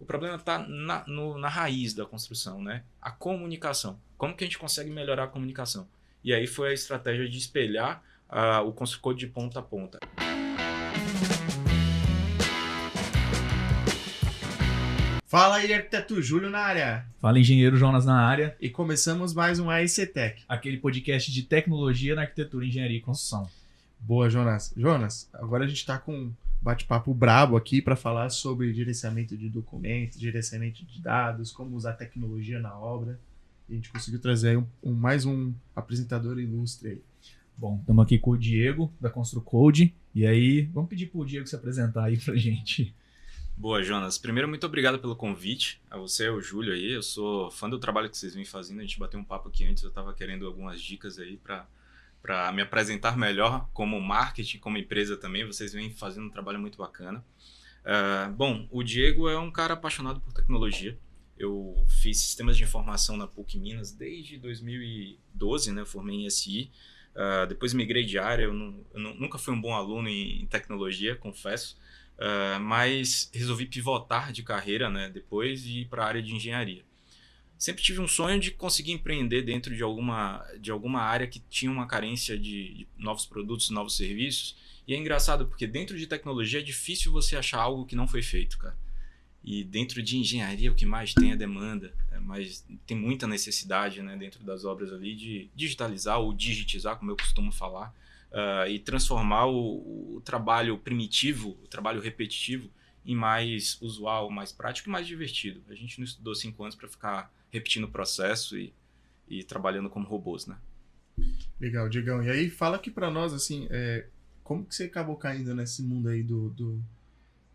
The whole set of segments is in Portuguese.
problema está na raiz da construção, né? A comunicação. Como que a gente consegue melhorar a comunicação? E aí foi a estratégia de espelhar o ConstruCode de ponta a ponta. Fala aí, arquiteto Júlio na área. Fala, engenheiro Jonas na área. E começamos mais um AEC Tech. Aquele podcast de tecnologia na arquitetura, engenharia e construção. Boa, Jonas. Jonas, agora a gente está com um bate-papo brabo aqui para falar sobre gerenciamento de documentos, gerenciamento de dados, como usar tecnologia na obra. E a gente conseguiu trazer aí mais um apresentador ilustre aí. Bom, estamos aqui com o Diego, da ConstruCode. E aí, vamos pedir para o Diego se apresentar aí para a gente. Boa, Jonas. Primeiro, muito obrigado pelo convite. A você, o Júlio aí. Eu sou fã do trabalho que vocês vêm fazendo. A gente bateu um papo aqui antes. Eu estava querendo algumas dicas aí para me apresentar melhor como marketing, como empresa também. Vocês vêm fazendo um trabalho muito bacana. Bom, o Diego é um cara apaixonado por tecnologia. Eu fiz sistemas de informação na PUC Minas desde 2012, né? Eu formei em SI. Depois migrei de área. Eu nunca fui um bom aluno em tecnologia, confesso. Mas resolvi pivotar de carreira, né, depois e ir para a área de engenharia. Sempre tive um sonho de conseguir empreender dentro de alguma área que tinha uma carência de novos produtos, novos serviços. E é engraçado porque dentro de tecnologia é difícil você achar algo que não foi feito, cara. E dentro de engenharia o que mais tem é demanda, mas tem muita necessidade, né, dentro das obras ali de digitalizar ou digitizar, como eu costumo falar. E transformar o trabalho primitivo, o trabalho repetitivo, em mais usual, mais prático e mais divertido. A gente não estudou 5 anos para ficar repetindo o processo e trabalhando como robôs, né? Legal, Diegão. E aí, fala aqui para nós, assim, como que você acabou caindo nesse mundo aí do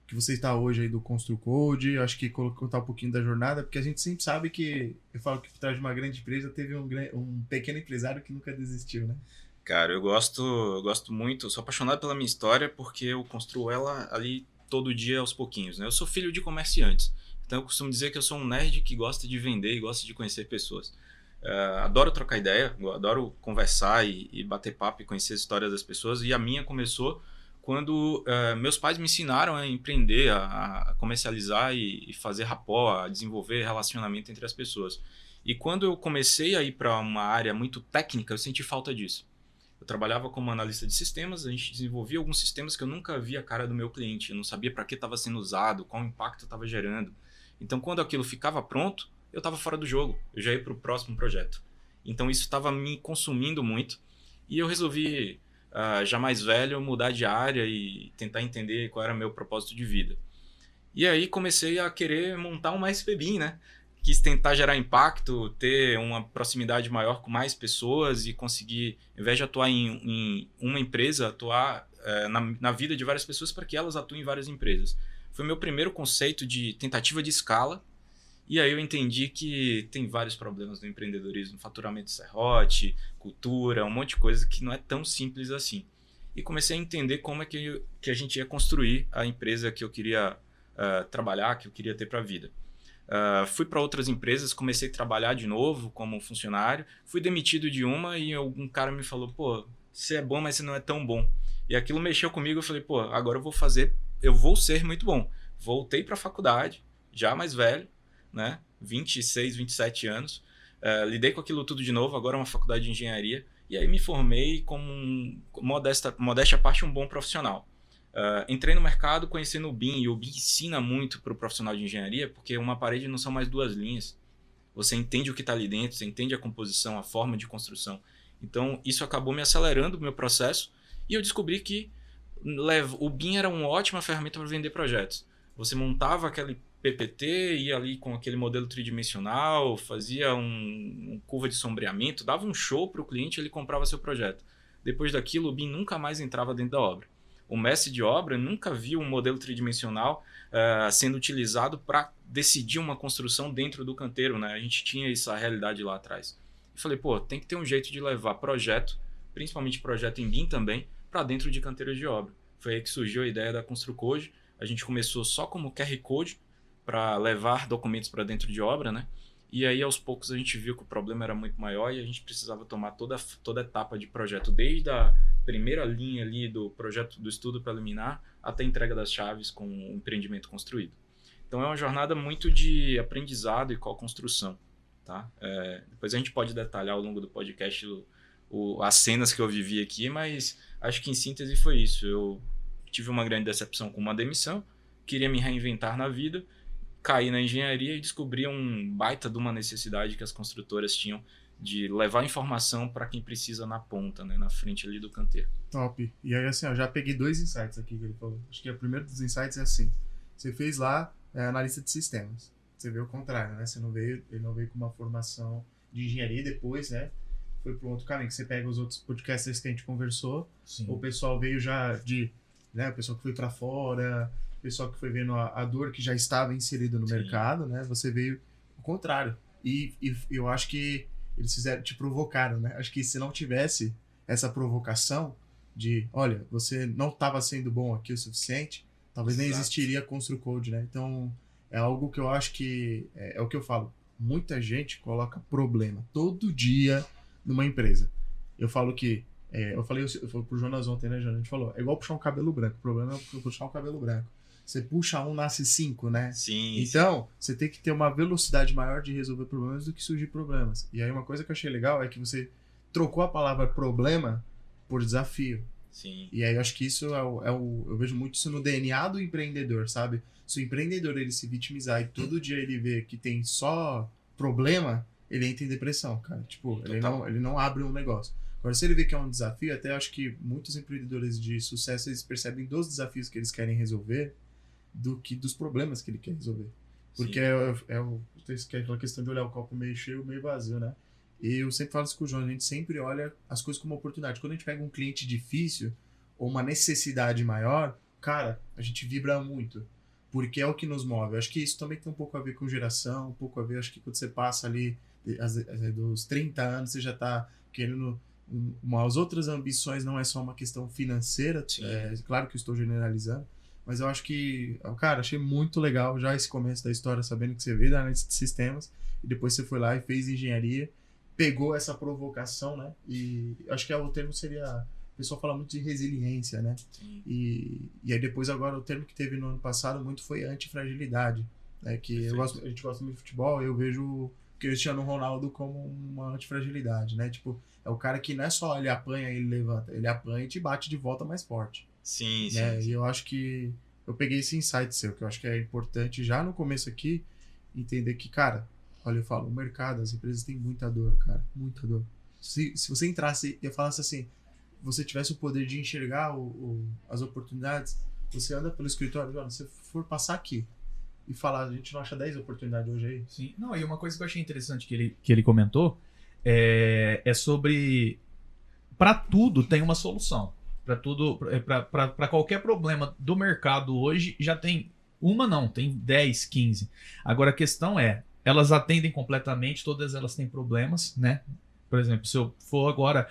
que você está hoje aí do ConstruCode? Acho que contar um pouquinho da jornada, porque a gente sempre sabe que, eu falo que por trás de uma grande empresa teve um pequeno empresário que nunca desistiu, né? Cara, eu gosto muito, sou apaixonado pela minha história porque eu construo ela ali todo dia aos pouquinhos, né? Eu sou filho de comerciantes, então eu costumo dizer que eu sou um nerd que gosta de vender e gosta de conhecer pessoas. Adoro trocar ideia, adoro conversar e bater papo e conhecer as histórias das pessoas, e a minha começou quando meus pais me ensinaram a empreender, a comercializar e fazer rapport, a desenvolver relacionamento entre as pessoas. E quando eu comecei a ir para uma área muito técnica, eu senti falta disso. Eu trabalhava como analista de sistemas, a gente desenvolvia alguns sistemas que eu nunca via a cara do meu cliente, eu não sabia para que estava sendo usado, qual impacto estava gerando. Então, quando aquilo ficava pronto, eu estava fora do jogo, eu já ia para o próximo projeto. Então, isso estava me consumindo muito e eu resolvi, já mais velho, mudar de área e tentar entender qual era o meu propósito de vida. E aí comecei a querer montar uma SPBIM, né? Quis tentar gerar impacto, ter uma proximidade maior com mais pessoas e conseguir, ao invés de atuar em uma empresa, atuar na vida de várias pessoas para que elas atuem em várias empresas. Foi meu primeiro conceito de tentativa de escala. E aí eu entendi que tem vários problemas no empreendedorismo, faturamento de serrote, cultura, um monte de coisa que não é tão simples assim. E comecei a entender como é que a gente ia construir a empresa que eu queria trabalhar, que eu queria ter para a vida. Fui para outras empresas, comecei a trabalhar de novo como funcionário, fui demitido de uma e um cara me falou, pô, você é bom, mas você não é tão bom. E aquilo mexeu comigo, eu falei, pô, agora eu vou ser muito bom. Voltei para a faculdade, já mais velho, né, 26, 27 anos, lidei com aquilo tudo de novo, agora é uma faculdade de engenharia, e aí me formei como modéstia à parte, um bom profissional. Entrei no mercado conhecendo o BIM, e o BIM ensina muito para o profissional de engenharia, porque uma parede não são mais 2 linhas. Você entende o que está ali dentro, você entende a composição, a forma de construção. Então, isso acabou me acelerando o meu processo, e eu descobri que o BIM era uma ótima ferramenta para vender projetos. Você montava aquele PPT, ia ali com aquele modelo tridimensional, fazia uma curva de sombreamento, dava um show para o cliente e ele comprava seu projeto. Depois daquilo, o BIM nunca mais entrava dentro da obra. O mestre de obra nunca viu um modelo tridimensional sendo utilizado para decidir uma construção dentro do canteiro, né? A gente tinha essa realidade lá atrás. Eu falei, pô, tem que ter um jeito de levar projeto, principalmente projeto em BIM também, para dentro de canteiros de obra. Foi aí que surgiu a ideia da ConstruCode. A gente começou só como QR Code para levar documentos para dentro de obra, né? E aí, aos poucos, a gente viu que o problema era muito maior e a gente precisava tomar toda a etapa de projeto, desde a primeira linha ali do projeto do estudo preliminar até a entrega das chaves com o empreendimento construído. Então é uma jornada muito de aprendizado e co-construção, tá? Depois a gente pode detalhar ao longo do podcast as cenas que eu vivi aqui, mas acho que em síntese foi isso. Eu tive uma grande decepção com uma demissão, queria me reinventar na vida, caí na engenharia e descobri um baita de uma necessidade que as construtoras tinham de levar informação para quem precisa na ponta, né, na frente ali do canteiro. Top. E aí, assim, eu já peguei 2 insights aqui que ele falou. Acho que o primeiro dos insights é assim. Você fez lá analista de sistemas. Você veio o contrário, né? Ele não veio com uma formação de engenharia e depois, né? Foi para um outro caminho, que você pega os outros podcasters que a gente conversou. Sim. O pessoal veio já né? O pessoal que foi para fora, o pessoal que foi vendo a dor que já estava inserido no mercado, né? Você veio o contrário. E eu acho que eles te provocaram, né? Acho que se não tivesse essa provocação de, olha, você não estava sendo bom aqui o suficiente, talvez nem existiria a ConstruCode, né? Então, é algo que eu acho que é o que eu falo. Muita gente coloca problema todo dia numa empresa. Eu falo que eu falei pro Jonas ontem, né, Jonas? A gente falou, é igual puxar um cabelo branco. O problema é puxar um cabelo branco. Você puxa um, nasce 5, né? Sim. Então, você tem que ter uma velocidade maior de resolver problemas do que surgir problemas. E aí uma coisa que eu achei legal é que você trocou a palavra problema por desafio. Sim. E aí eu acho que isso eu vejo muito isso no DNA do empreendedor, sabe? Se o empreendedor ele se vitimizar e todo dia ele vê que tem só problema, ele entra em depressão, cara. Tipo, ele não abre um negócio. Agora, se ele vê que é um desafio, até acho que muitos empreendedores de sucesso, eles percebem dos desafios que eles querem resolver do que dos problemas que ele quer resolver. Porque é aquela questão de olhar o copo meio cheio ou meio vazio, né? E eu sempre falo isso com o João, a gente sempre olha as coisas como oportunidade. Quando a gente pega um cliente difícil ou uma necessidade maior, cara, a gente vibra muito. Porque é o que nos move. Eu acho que isso também tem um pouco a ver com geração, um pouco a ver, acho que quando você passa ali dos 30 anos, você já tá querendo umas outras ambições, não é só uma questão financeira. Claro que eu estou generalizando, mas eu acho que, cara, achei muito legal já esse começo da história, sabendo que você veio da análise de sistemas e depois você foi lá e fez engenharia, pegou essa provocação, né? E acho que o termo seria... O pessoal fala muito de resiliência, né? E aí depois agora o termo que teve no ano passado muito foi antifragilidade, né? Que a gente gosta muito de futebol, eu vejo o Cristiano Ronaldo como uma antifragilidade, né? Tipo, é o cara que não é só ele apanha e ele levanta, ele apanha e te bate de volta mais forte. Sim, né? sim. E eu acho que eu peguei esse insight seu, que eu acho que é importante já no começo aqui entender que, cara, olha, eu falo, o mercado, as empresas têm muita dor, cara, muita dor. Se você entrasse e falasse assim, você tivesse o poder de enxergar as oportunidades, você anda pelo escritório, se você for passar aqui e falar, a gente não acha 10 oportunidades hoje aí? Sim. Não, e uma coisa que eu achei interessante que ele comentou é sobre, para tudo tem uma solução. Para tudo, para qualquer problema do mercado hoje, já tem tem 10, 15. Agora a questão é, elas atendem completamente, todas elas têm problemas, né? Por exemplo, se eu for agora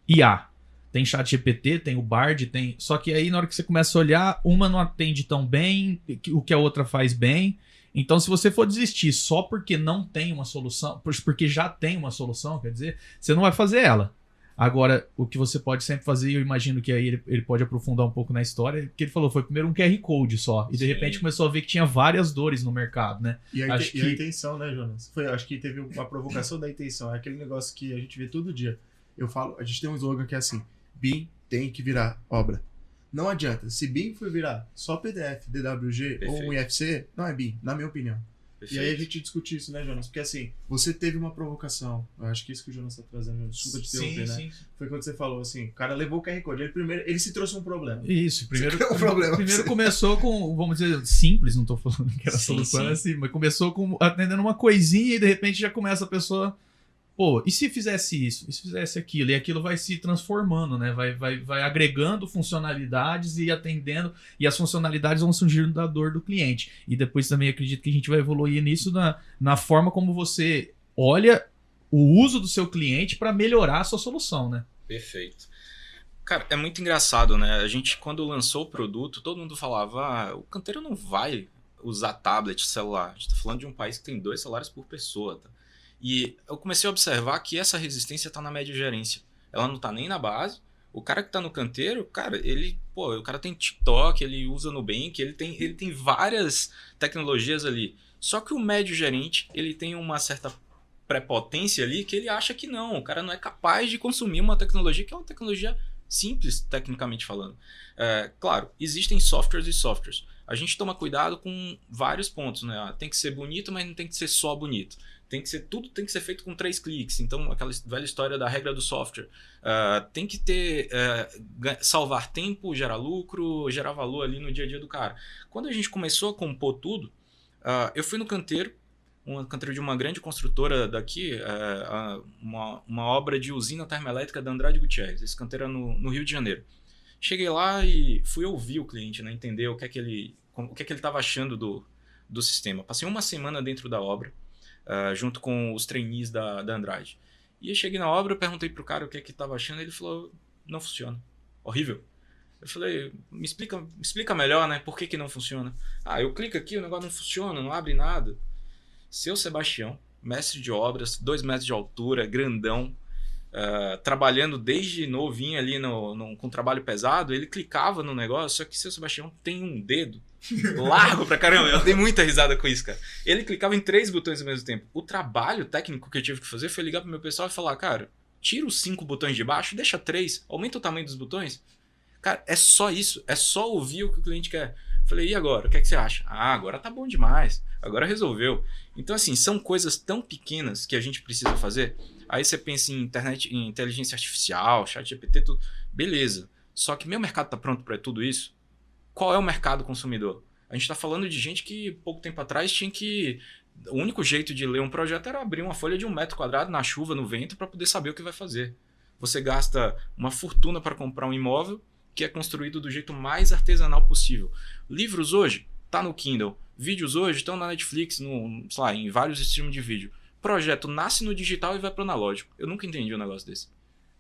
IA, tem ChatGPT, tem o Bard, só que aí na hora que você começa a olhar, uma não atende tão bem o que a outra faz bem. Então, se você for desistir só porque não tem uma solução, porque já tem uma solução, quer dizer, você não vai fazer ela. Agora, o que você pode sempre fazer, e eu imagino que aí ele pode aprofundar um pouco na história, que ele falou, foi primeiro um QR Code só, e de repente começou a ver que tinha várias dores no mercado, né? E a intenção, né, Jonas? Acho que teve uma provocação da intenção, é aquele negócio que a gente vê todo dia. Eu falo, a gente tem um slogan que é assim, BIM tem que virar obra. Não adianta, se BIM for virar só PDF, DWG ou um IFC, não é BIM, na minha opinião. Perfeito. E aí a gente discute isso, né, Jonas? Porque assim, você teve uma provocação. Eu acho que isso que o Jonas tá trazendo, Jonas. Desculpa te interromper, né? Sim. Foi quando você falou assim, o cara levou o QR Code. Ele se trouxe um problema. Isso, primeiro começou com, vamos dizer, simples, não tô falando que era solução assim, mas começou com atendendo uma coisinha e de repente já começa a pessoa, pô, e se fizesse isso? E se fizesse aquilo? E aquilo vai se transformando, né? Vai agregando funcionalidades e atendendo, e as funcionalidades vão surgindo da dor do cliente. E depois também acredito que a gente vai evoluir nisso na forma como você olha o uso do seu cliente para melhorar a sua solução, né? Perfeito. Cara, é muito engraçado, né? A gente, quando lançou o produto, todo mundo falava, o canteiro não vai usar tablet, celular. A gente tá falando de um país que tem 2 celulares por pessoa, tá? E eu comecei a observar que essa resistência está na média gerência. Ela não está nem na base. O cara que está no canteiro, cara, ele Pô, o cara tem TikTok, ele usa Nubank, ele tem várias tecnologias ali. Só que o médio gerente, ele tem uma certa prepotência ali que ele acha que não, o cara não é capaz de consumir uma tecnologia que é uma tecnologia simples, tecnicamente falando. Claro, existem softwares e softwares. A gente toma cuidado com vários pontos, né? Tem que ser bonito, mas não tem que ser só bonito. Tudo tem que ser feito com 3 cliques. Então, aquela velha história da regra do software. Tem que ter salvar tempo, gerar lucro, gerar valor ali no dia a dia do cara. Quando a gente começou a compor tudo, eu fui no canteiro, um canteiro de uma grande construtora daqui, uma obra de usina termoelétrica da Andrade Gutierrez. Esse canteiro é no Rio de Janeiro. Cheguei lá e fui ouvir o cliente, né, entender o que é que ele estava achando do sistema. Passei uma semana dentro da obra, junto com os trainees da Andrade. E eu cheguei na obra, eu perguntei pro cara o que é que estava achando, e ele falou, não funciona, horrível. Eu falei, me explica melhor, né, por que não funciona? Eu clico aqui, o negócio não funciona, não abre nada. Seu Sebastião, mestre de obras, 2 metros de altura, grandão, trabalhando desde novinho ali com trabalho pesado, ele clicava no negócio, só que seu Sebastião tem um dedo largo pra caramba. Eu dei muita risada com isso, cara. Ele clicava em 3 botões ao mesmo tempo. O trabalho técnico que eu tive que fazer foi ligar pro meu pessoal e falar, cara, tira os 5 botões de baixo, deixa 3, aumenta o tamanho dos botões. Cara, é só isso, é só ouvir o que o cliente quer. Falei, e agora? O que é que você acha? Agora tá bom demais, agora resolveu. Então, assim, são coisas tão pequenas que a gente precisa fazer. Aí você pensa em internet, em inteligência artificial, chat GPT, tudo. Beleza. Só que meu mercado tá pronto para tudo isso? Qual é o mercado consumidor? A gente tá falando de gente que pouco tempo atrás tinha que... O único jeito de ler um projeto era abrir uma folha de 1 metro quadrado na chuva, no vento, para poder saber o que vai fazer. Você gasta uma fortuna para comprar um imóvel que é construído do jeito mais artesanal possível. Livros hoje, tá no Kindle. Vídeos hoje estão na Netflix, sei lá, em vários streams de vídeo. Projeto nasce no digital e vai pro analógico. Eu nunca entendi um negócio desse.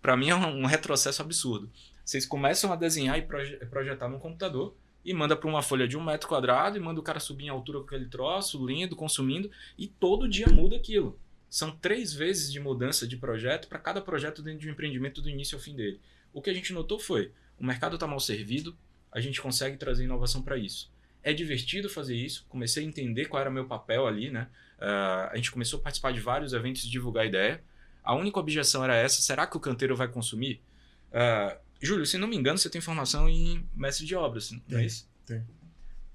Para mim é um retrocesso absurdo. Vocês começam a desenhar e projetar no computador e manda para uma folha de 1 metro quadrado e manda o cara subir em altura com aquele troço, lendo, consumindo, e todo dia muda aquilo. São 3 vezes de mudança de projeto para cada projeto dentro de um empreendimento do início ao fim dele. O que a gente notou foi, o mercado está mal servido, a gente consegue trazer inovação para isso. É divertido fazer isso, comecei a entender qual era o meu papel ali, né? A gente começou a participar de vários eventos e divulgar a ideia. A única objeção era essa, será que o canteiro vai consumir? Júlio, se não me engano, você tem formação em mestre de obras, não é isso? Tem.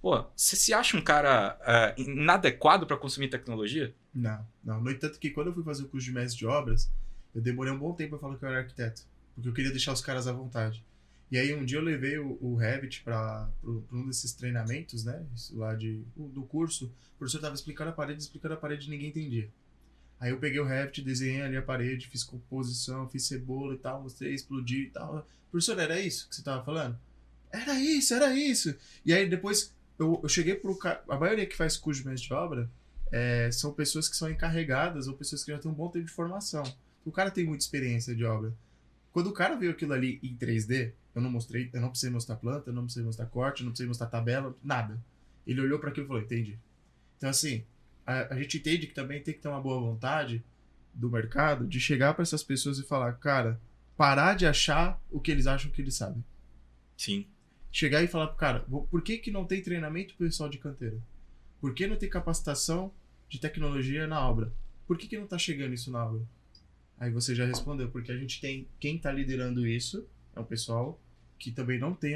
Pô, você se acha um cara inadequado para consumir tecnologia? Não. No entanto que quando eu fui fazer o curso de mestre de obras, eu demorei um bom tempo para falar que eu era arquiteto, porque eu queria deixar os caras à vontade. E aí um dia eu levei o Revit para um desses treinamentos, né, lá do curso. O professor estava explicando a parede e ninguém entendia. Aí eu peguei o Revit, desenhei ali a parede, fiz composição, fiz cebola e tal, mostrei, explodi e tal. Professor, era isso que você estava falando? Era isso. E aí depois eu cheguei pro cara, a maioria que faz curso de mestre de obra são pessoas que são encarregadas ou pessoas que já têm um bom tempo de formação. O cara tem muita experiência de obra. Quando o cara viu aquilo ali em 3D, eu não precisei mostrar planta, eu não precisei mostrar corte, eu não precisei mostrar tabela, nada. Ele olhou para aquilo e falou, entendi. Então assim, a gente entende que também tem que ter uma boa vontade do mercado de chegar para essas pessoas e falar, cara, parar de achar o que eles acham que eles sabem. Sim. Chegar e falar pro cara, por que não tem treinamento pro pessoal de canteira? Por que não tem capacitação de tecnologia na obra? Por que não tá chegando isso na obra? Aí você já respondeu, porque a gente tem, quem tá liderando isso é o pessoal que também não tem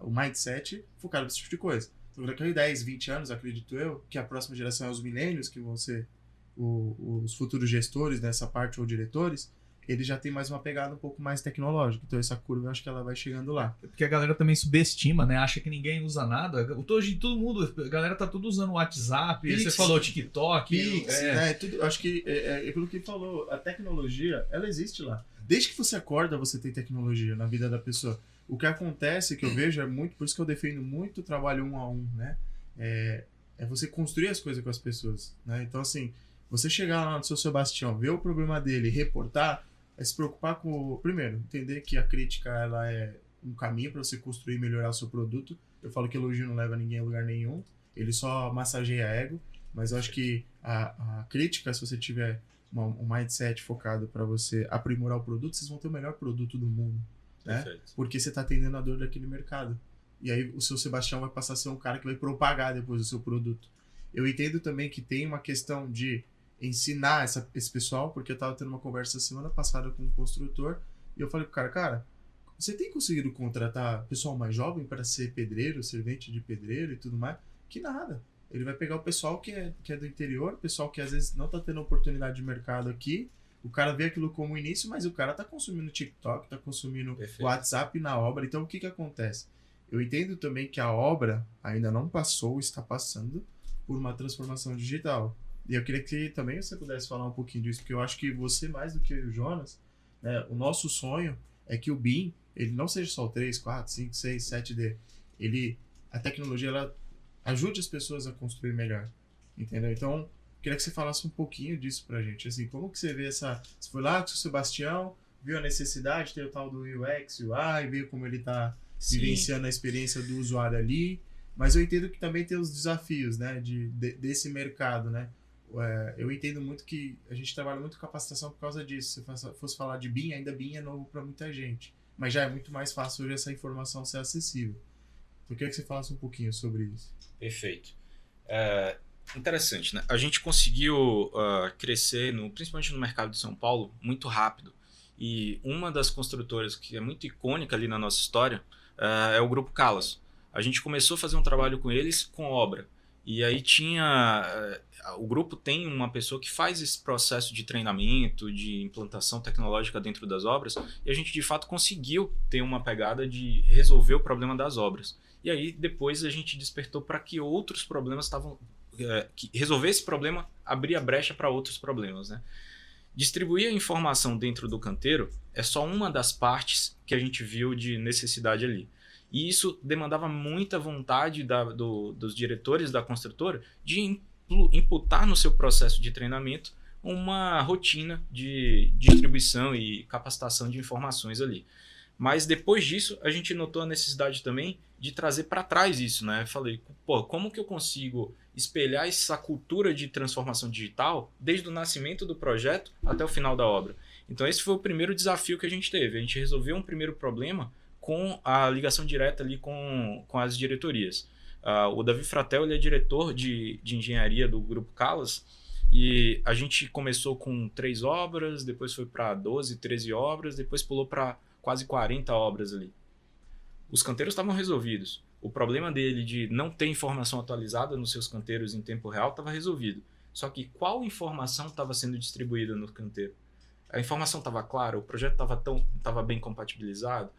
o mindset focado nesse tipo de coisa. Então daqui a 10, 20 anos, acredito eu, que a próxima geração é os millennials, que vão ser os futuros gestores dessa parte ou diretores, eles já têm mais uma pegada um pouco mais tecnológica. Então essa curva eu acho que ela vai chegando lá. Porque a galera também subestima, né? Acha que ninguém usa nada. Hoje todo mundo, a galera tá tudo usando o WhatsApp, Pix, você falou TikTok. Pix, né? Tudo, acho que aquilo que ele falou, a tecnologia, ela existe lá. Desde que você acorda, você tem tecnologia na vida da pessoa. O que acontece, que eu vejo, é muito, por isso que eu defendo muito o trabalho 1 a 1, né? É você construir as coisas com as pessoas, né? Então, assim, você chegar lá no seu Sebastião, ver o problema dele, reportar, é se preocupar com, primeiro, entender que a crítica ela é um caminho para você construir e melhorar o seu produto. Eu falo que elogio não leva ninguém a lugar nenhum, ele só massageia ego, mas eu acho que a crítica, se você tiver um mindset focado para você aprimorar o produto, vocês vão ter o melhor produto do mundo. né? Perfeito. Porque você está atendendo a dor daquele mercado. E aí o seu Sebastião vai passar a ser um cara que vai propagar depois o seu produto. Eu entendo também que tem uma questão de ensinar esse pessoal, porque eu estava tendo uma conversa semana passada com um construtor e eu falei pro cara, você tem conseguido contratar pessoal mais jovem para ser pedreiro, servente de pedreiro e tudo mais? Que nada. Ele vai pegar o pessoal que é do interior, pessoal que às vezes não está tendo oportunidade de mercado aqui. O cara vê aquilo como início, mas o cara tá consumindo TikTok, tá consumindo WhatsApp na obra. Então o que acontece? Eu entendo também que a obra ainda não passou, está passando por uma transformação digital. E eu queria que também você pudesse falar um pouquinho disso, porque eu acho que você, mais do que o Jonas, né, o nosso sonho é que o BIM, ele não seja só o 3, 4, 5, 6, 7D. A tecnologia, ela ajude as pessoas a construir melhor. Entendeu? Então, eu queria que você falasse um pouquinho disso pra gente. Assim, como que você vê essa... Você foi lá com o Sebastião, viu a necessidade, tem o tal do UX, UI, viu como ele tá vivenciando a experiência do usuário ali. Mas eu entendo que também tem os desafios, né, desse mercado, né? Eu entendo muito que a gente trabalha muito capacitação por causa disso. Se fosse falar de BIM, ainda BIM é novo para muita gente. Mas já é muito mais fácil hoje essa informação ser acessível. Então, eu queria que você falasse um pouquinho sobre isso. Perfeito. Interessante, né? A gente conseguiu crescer, principalmente no mercado de São Paulo, muito rápido. E uma das construtoras que é muito icônica ali na nossa história é o Grupo Calas. A gente começou a fazer um trabalho com eles com obra. E aí o grupo tem uma pessoa que faz esse processo de treinamento, de implantação tecnológica dentro das obras, e a gente de fato conseguiu ter uma pegada de resolver o problema das obras. E aí depois a gente despertou para que outros problemas que resolver esse problema abria brecha para outros problemas, né? Distribuir a informação dentro do canteiro é só uma das partes que a gente viu de necessidade ali. E isso demandava muita vontade dos diretores da construtora de imputar no seu processo de treinamento uma rotina de distribuição e capacitação de informações ali. Mas depois disso, a gente notou a necessidade também de trazer para trás isso, né? Eu falei, como que eu consigo espelhar essa cultura de transformação digital desde o nascimento do projeto até o final da obra? Então esse foi o primeiro desafio que a gente teve. A gente resolveu um primeiro problema com a ligação direta ali com as diretorias. O Davi Fratel, ele é diretor de engenharia do Grupo Calas, e a gente começou com 3 obras, depois foi para 12, 13 obras, depois pulou para quase 40 obras ali. Os canteiros estavam resolvidos. O problema dele de não ter informação atualizada nos seus canteiros em tempo real estava resolvido. Só que qual informação estava sendo distribuída no canteiro? A informação estava clara? O projeto estava bem compatibilizado?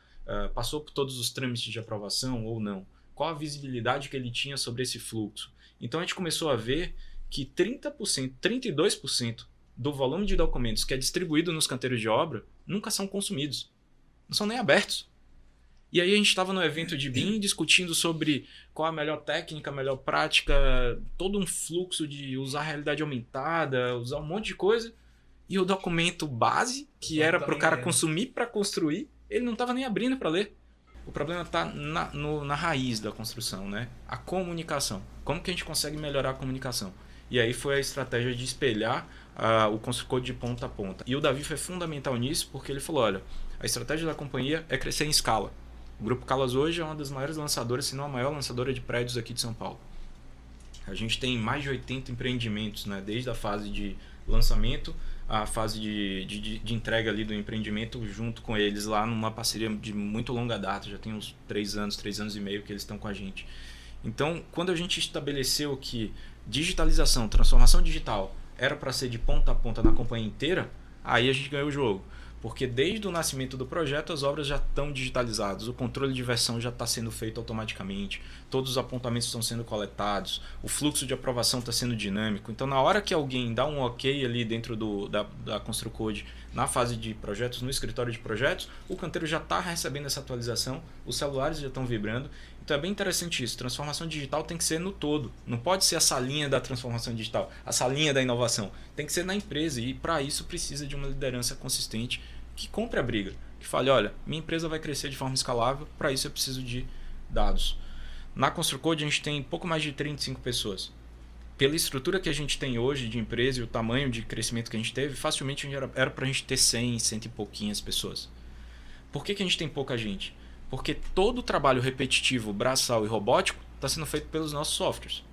Passou por todos os trâmites de aprovação ou não? Qual a visibilidade que ele tinha sobre esse fluxo? Então a gente começou a ver que 30%, 32% do volume de documentos que é distribuído nos canteiros de obra nunca são consumidos. Não são nem abertos. E aí a gente estava no evento de BIM discutindo sobre qual a melhor técnica, a melhor prática, todo um fluxo de usar realidade aumentada, usar um monte de coisa. E o documento base, que era para o cara consumir para construir, ele não estava nem abrindo para ler. O problema está na raiz da construção, né? A comunicação. Como que a gente consegue melhorar a comunicação? E aí foi a estratégia de espelhar o ConstruCode de ponta a ponta. E o Davi foi fundamental nisso, porque ele falou, olha, a estratégia da companhia é crescer em escala. O Grupo Calas hoje é uma das maiores lançadoras, se não a maior lançadora de prédios aqui de São Paulo. A gente tem mais de 80 empreendimentos, né? Desde a fase de lançamento, a fase de entrega ali do empreendimento junto com eles lá numa parceria de muito longa data, já tem uns 3 anos e meio que eles estão com a gente. Então, quando a gente estabeleceu que digitalização, transformação digital era para ser de ponta a ponta na companhia inteira, aí a gente ganhou o jogo. Porque desde o nascimento do projeto as obras já estão digitalizadas, o controle de versão já está sendo feito automaticamente, todos os apontamentos estão sendo coletados, o fluxo de aprovação está sendo dinâmico. Então na hora que alguém dá um ok ali dentro da ConstruCode na fase de projetos, no escritório de projetos, o canteiro já está recebendo essa atualização, os celulares já estão vibrando. Então é bem interessante isso, transformação digital tem que ser no todo, não pode ser a salinha da transformação digital, a salinha da inovação, tem que ser na empresa e para isso precisa de uma liderança consistente que compre a briga, que fale, olha, minha empresa vai crescer de forma escalável, para isso eu preciso de dados. Na ConstruCode a gente tem pouco mais de 35 pessoas. Pela estrutura que a gente tem hoje de empresa e o tamanho de crescimento que a gente teve, facilmente era para a gente ter 100 e pouquinhas pessoas. Por que a gente tem pouca gente? Porque todo o trabalho repetitivo, braçal e robótico está sendo feito pelos nossos softwares.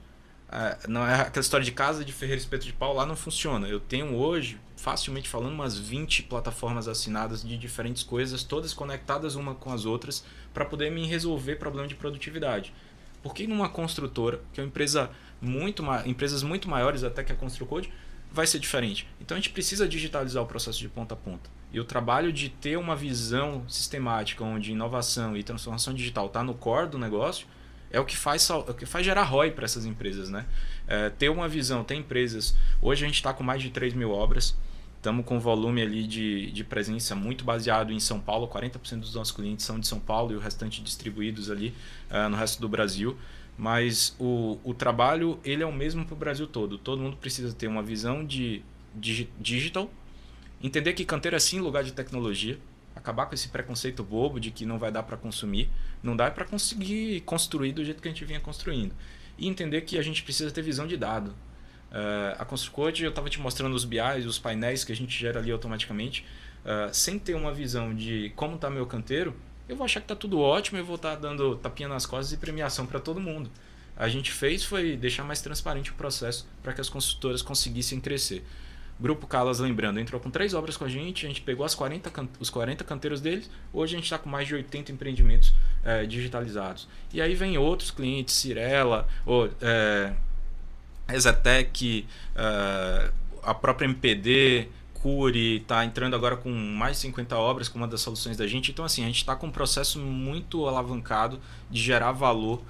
Não é aquela história de casa de ferreiro espeto de pau, lá não funciona. Eu tenho hoje, facilmente falando, umas 20 plataformas assinadas de diferentes coisas, todas conectadas uma com as outras, para poder me resolver problema de produtividade. Por que numa construtora, que é uma empresa empresas muito maiores até que a ConstruCode, vai ser diferente? Então a gente precisa digitalizar o processo de ponta a ponta. E o trabalho de ter uma visão sistemática, onde inovação e transformação digital está no core do negócio, é o que faz gerar ROI para essas empresas, né? Ter uma visão, tem empresas... Hoje a gente está com mais de 3 mil obras, estamos com um volume ali de presença muito baseado em São Paulo, 40% dos nossos clientes são de São Paulo e o restante distribuídos ali no resto do Brasil. Mas o trabalho ele é o mesmo para o Brasil todo. Todo mundo precisa ter uma visão de digital, entender que canteiro é sim lugar de tecnologia, acabar com esse preconceito bobo de que não vai dar para consumir, não dá para conseguir construir do jeito que a gente vinha construindo. E entender que a gente precisa ter visão de dado. A ConstruCode, eu estava te mostrando os BIs, os painéis que a gente gera ali automaticamente, sem ter uma visão de como está meu canteiro, eu vou achar que está tudo ótimo e vou estar dando tapinha nas costas e premiação para todo mundo. A gente foi deixar mais transparente o processo para que as construtoras conseguissem crescer. Grupo Calas, lembrando, entrou com 3 obras com a gente pegou os 40 canteiros deles, hoje a gente está com mais de 80 empreendimentos digitalizados. E aí vem outros clientes, Cirela, Exatec, a própria MPD, Cury, está entrando agora com mais de 50 obras com uma das soluções da gente. Então assim, a gente está com um processo muito alavancado de gerar valor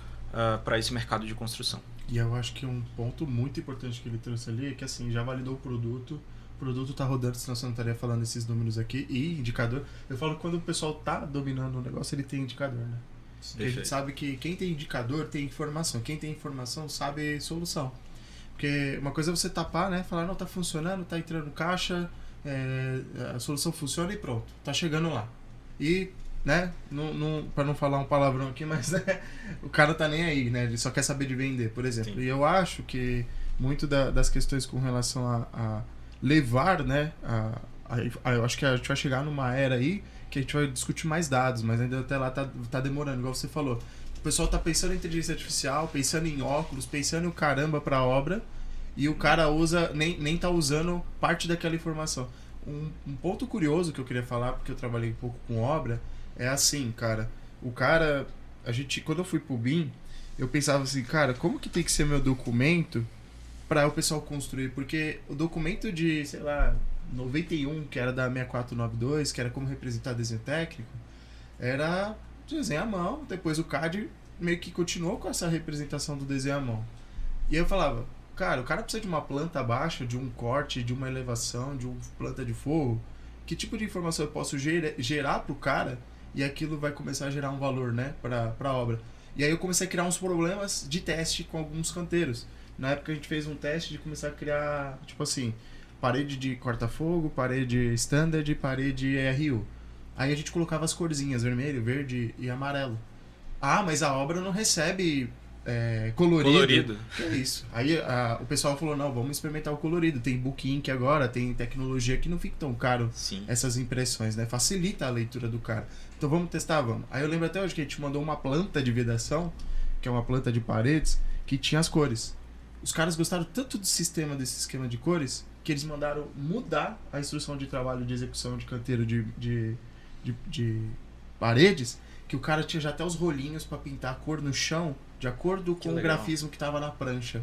para esse mercado de construção. E eu acho que um ponto muito importante que ele trouxe ali é que assim, já validou o produto tá rodando, senão você não estaria falando esses números aqui, e indicador. Eu falo que quando o pessoal tá dominando o negócio, ele tem indicador, né? Porque a gente sabe que quem tem indicador tem informação, quem tem informação sabe solução. Porque uma coisa é você tapar, né? Falar, não, tá funcionando, tá entrando caixa, a solução funciona e pronto, tá chegando lá. E, né, pra não falar um palavrão aqui, mas né, o cara tá nem aí, né? Ele só quer saber de vender, por exemplo. Sim. E eu acho que muito das questões com relação a levar, né? Eu acho que a gente vai chegar numa era aí que a gente vai discutir mais dados, mas ainda até lá tá demorando, igual você falou. O pessoal tá pensando em inteligência artificial, pensando em óculos, pensando em o caramba pra obra, e o cara nem tá usando parte daquela informação. Um ponto curioso que eu queria falar, porque eu trabalhei um pouco com obra, é assim, cara. Quando eu fui pro BIM, eu pensava assim, cara, como que tem que ser meu documento para o pessoal construir? Porque o documento de, sei lá, 91, que era da 6492, que era como representar desenho técnico, era desenho à mão. Depois o CAD meio que continuou com essa representação do desenho à mão. E eu falava, cara, o cara precisa de uma planta baixa, de um corte, de uma elevação, de uma planta de forro. Que tipo de informação eu posso gerar pro cara e aquilo vai começar a gerar um valor, né, pra obra. E aí eu comecei a criar uns problemas de teste com alguns canteiros. Na época a gente fez um teste de começar a criar, tipo assim, parede de corta-fogo, parede standard e parede RU. Aí a gente colocava as corzinhas, vermelho, verde e amarelo. Ah, mas a obra não recebe colorido. Que é isso. Aí o pessoal falou, não, vamos experimentar o colorido. Tem Book Ink agora, tem tecnologia que não fica tão caro. Sim. Essas impressões, né? Facilita a leitura do cara. Então vamos testar, vamos. Aí eu lembro até hoje que a gente mandou uma planta de vedação, que é uma planta de paredes, que tinha as cores. Os caras gostaram tanto do sistema, desse esquema de cores, que eles mandaram mudar a instrução de trabalho de execução de canteiro de paredes, que o cara tinha já até os rolinhos para pintar a cor no chão, de acordo com o grafismo que estava na prancha.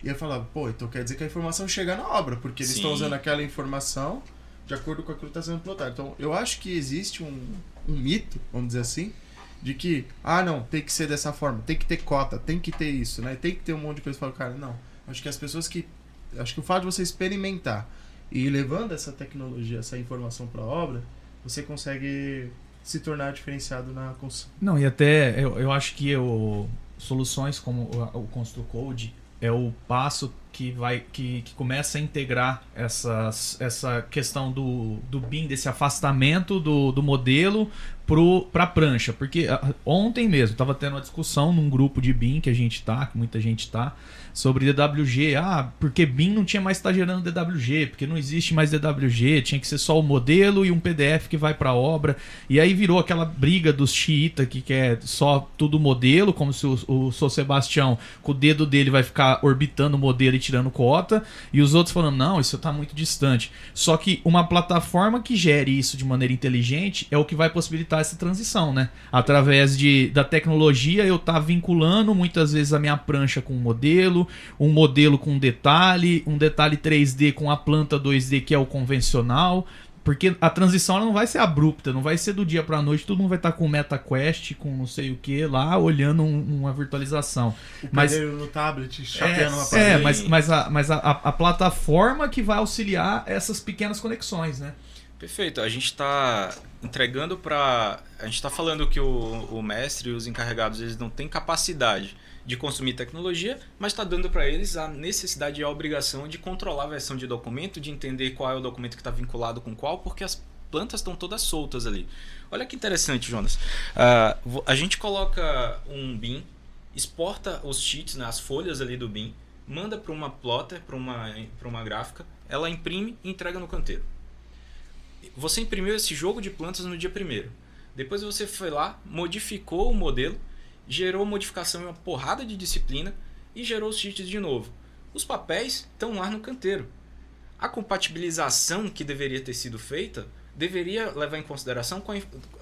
E eu falava, pô, então quer dizer que a informação chega na obra, porque eles estão usando aquela informação de acordo com aquilo que está sendo plotado. Então, eu acho que existe um mito, vamos dizer assim, de que, não, tem que ser dessa forma, tem que ter cota, tem que ter isso, né? Tem que ter um monte de coisa. Eu falo, cara, não. Acho que as pessoas acho que o fato de você experimentar e ir levando essa tecnologia, essa informação para a obra, você consegue se tornar diferenciado na construção. Não, e até eu acho que soluções como o ConstruCode é o passo que começa a integrar essa questão do BIM, desse afastamento do modelo para a prancha. Porque ontem mesmo estava tendo uma discussão num grupo de BIM que muita gente tá, sobre DWG. Porque BIM não tinha mais que estar gerando DWG, porque não existe mais DWG, tinha que ser só o modelo e um PDF que vai para a obra. E aí virou aquela briga dos xiita que quer só tudo modelo, como se o São Sebastião, com o dedo dele, vai ficar orbitando o modelo e tirando cota, e os outros falando, não, isso está muito distante. Só que uma plataforma que gere isso de maneira inteligente é o que vai possibilitar essa transição, né? Através da tecnologia, eu estar vinculando muitas vezes a minha prancha com um modelo com um detalhe 3D com a planta 2D, que é o convencional. Porque a transição ela não vai ser abrupta, não vai ser do dia pra noite, todo mundo vai estar com MetaQuest, com não sei o que lá, olhando uma virtualização. Mas no tablet, chapeando uma parede. Mas a plataforma que vai auxiliar essas pequenas conexões, né? Perfeito. A gente está entregando para... A gente está falando que o mestre e os encarregados, eles não têm capacidade de consumir tecnologia, mas está dando para eles a necessidade e a obrigação de controlar a versão de documento, de entender qual é o documento que está vinculado com qual, porque as plantas estão todas soltas ali. Olha que interessante, Jonas. A gente coloca um BIM, exporta os sheets, né, as folhas ali do BIM, manda para uma plotter, para uma gráfica, ela imprime e entrega no canteiro. Você imprimiu esse jogo de plantas no dia 1º. Depois você foi lá, modificou o modelo, gerou modificação em uma porrada de disciplina e gerou os sheets de novo. Os papéis estão lá no canteiro. A compatibilização que deveria ter sido feita deveria levar em consideração com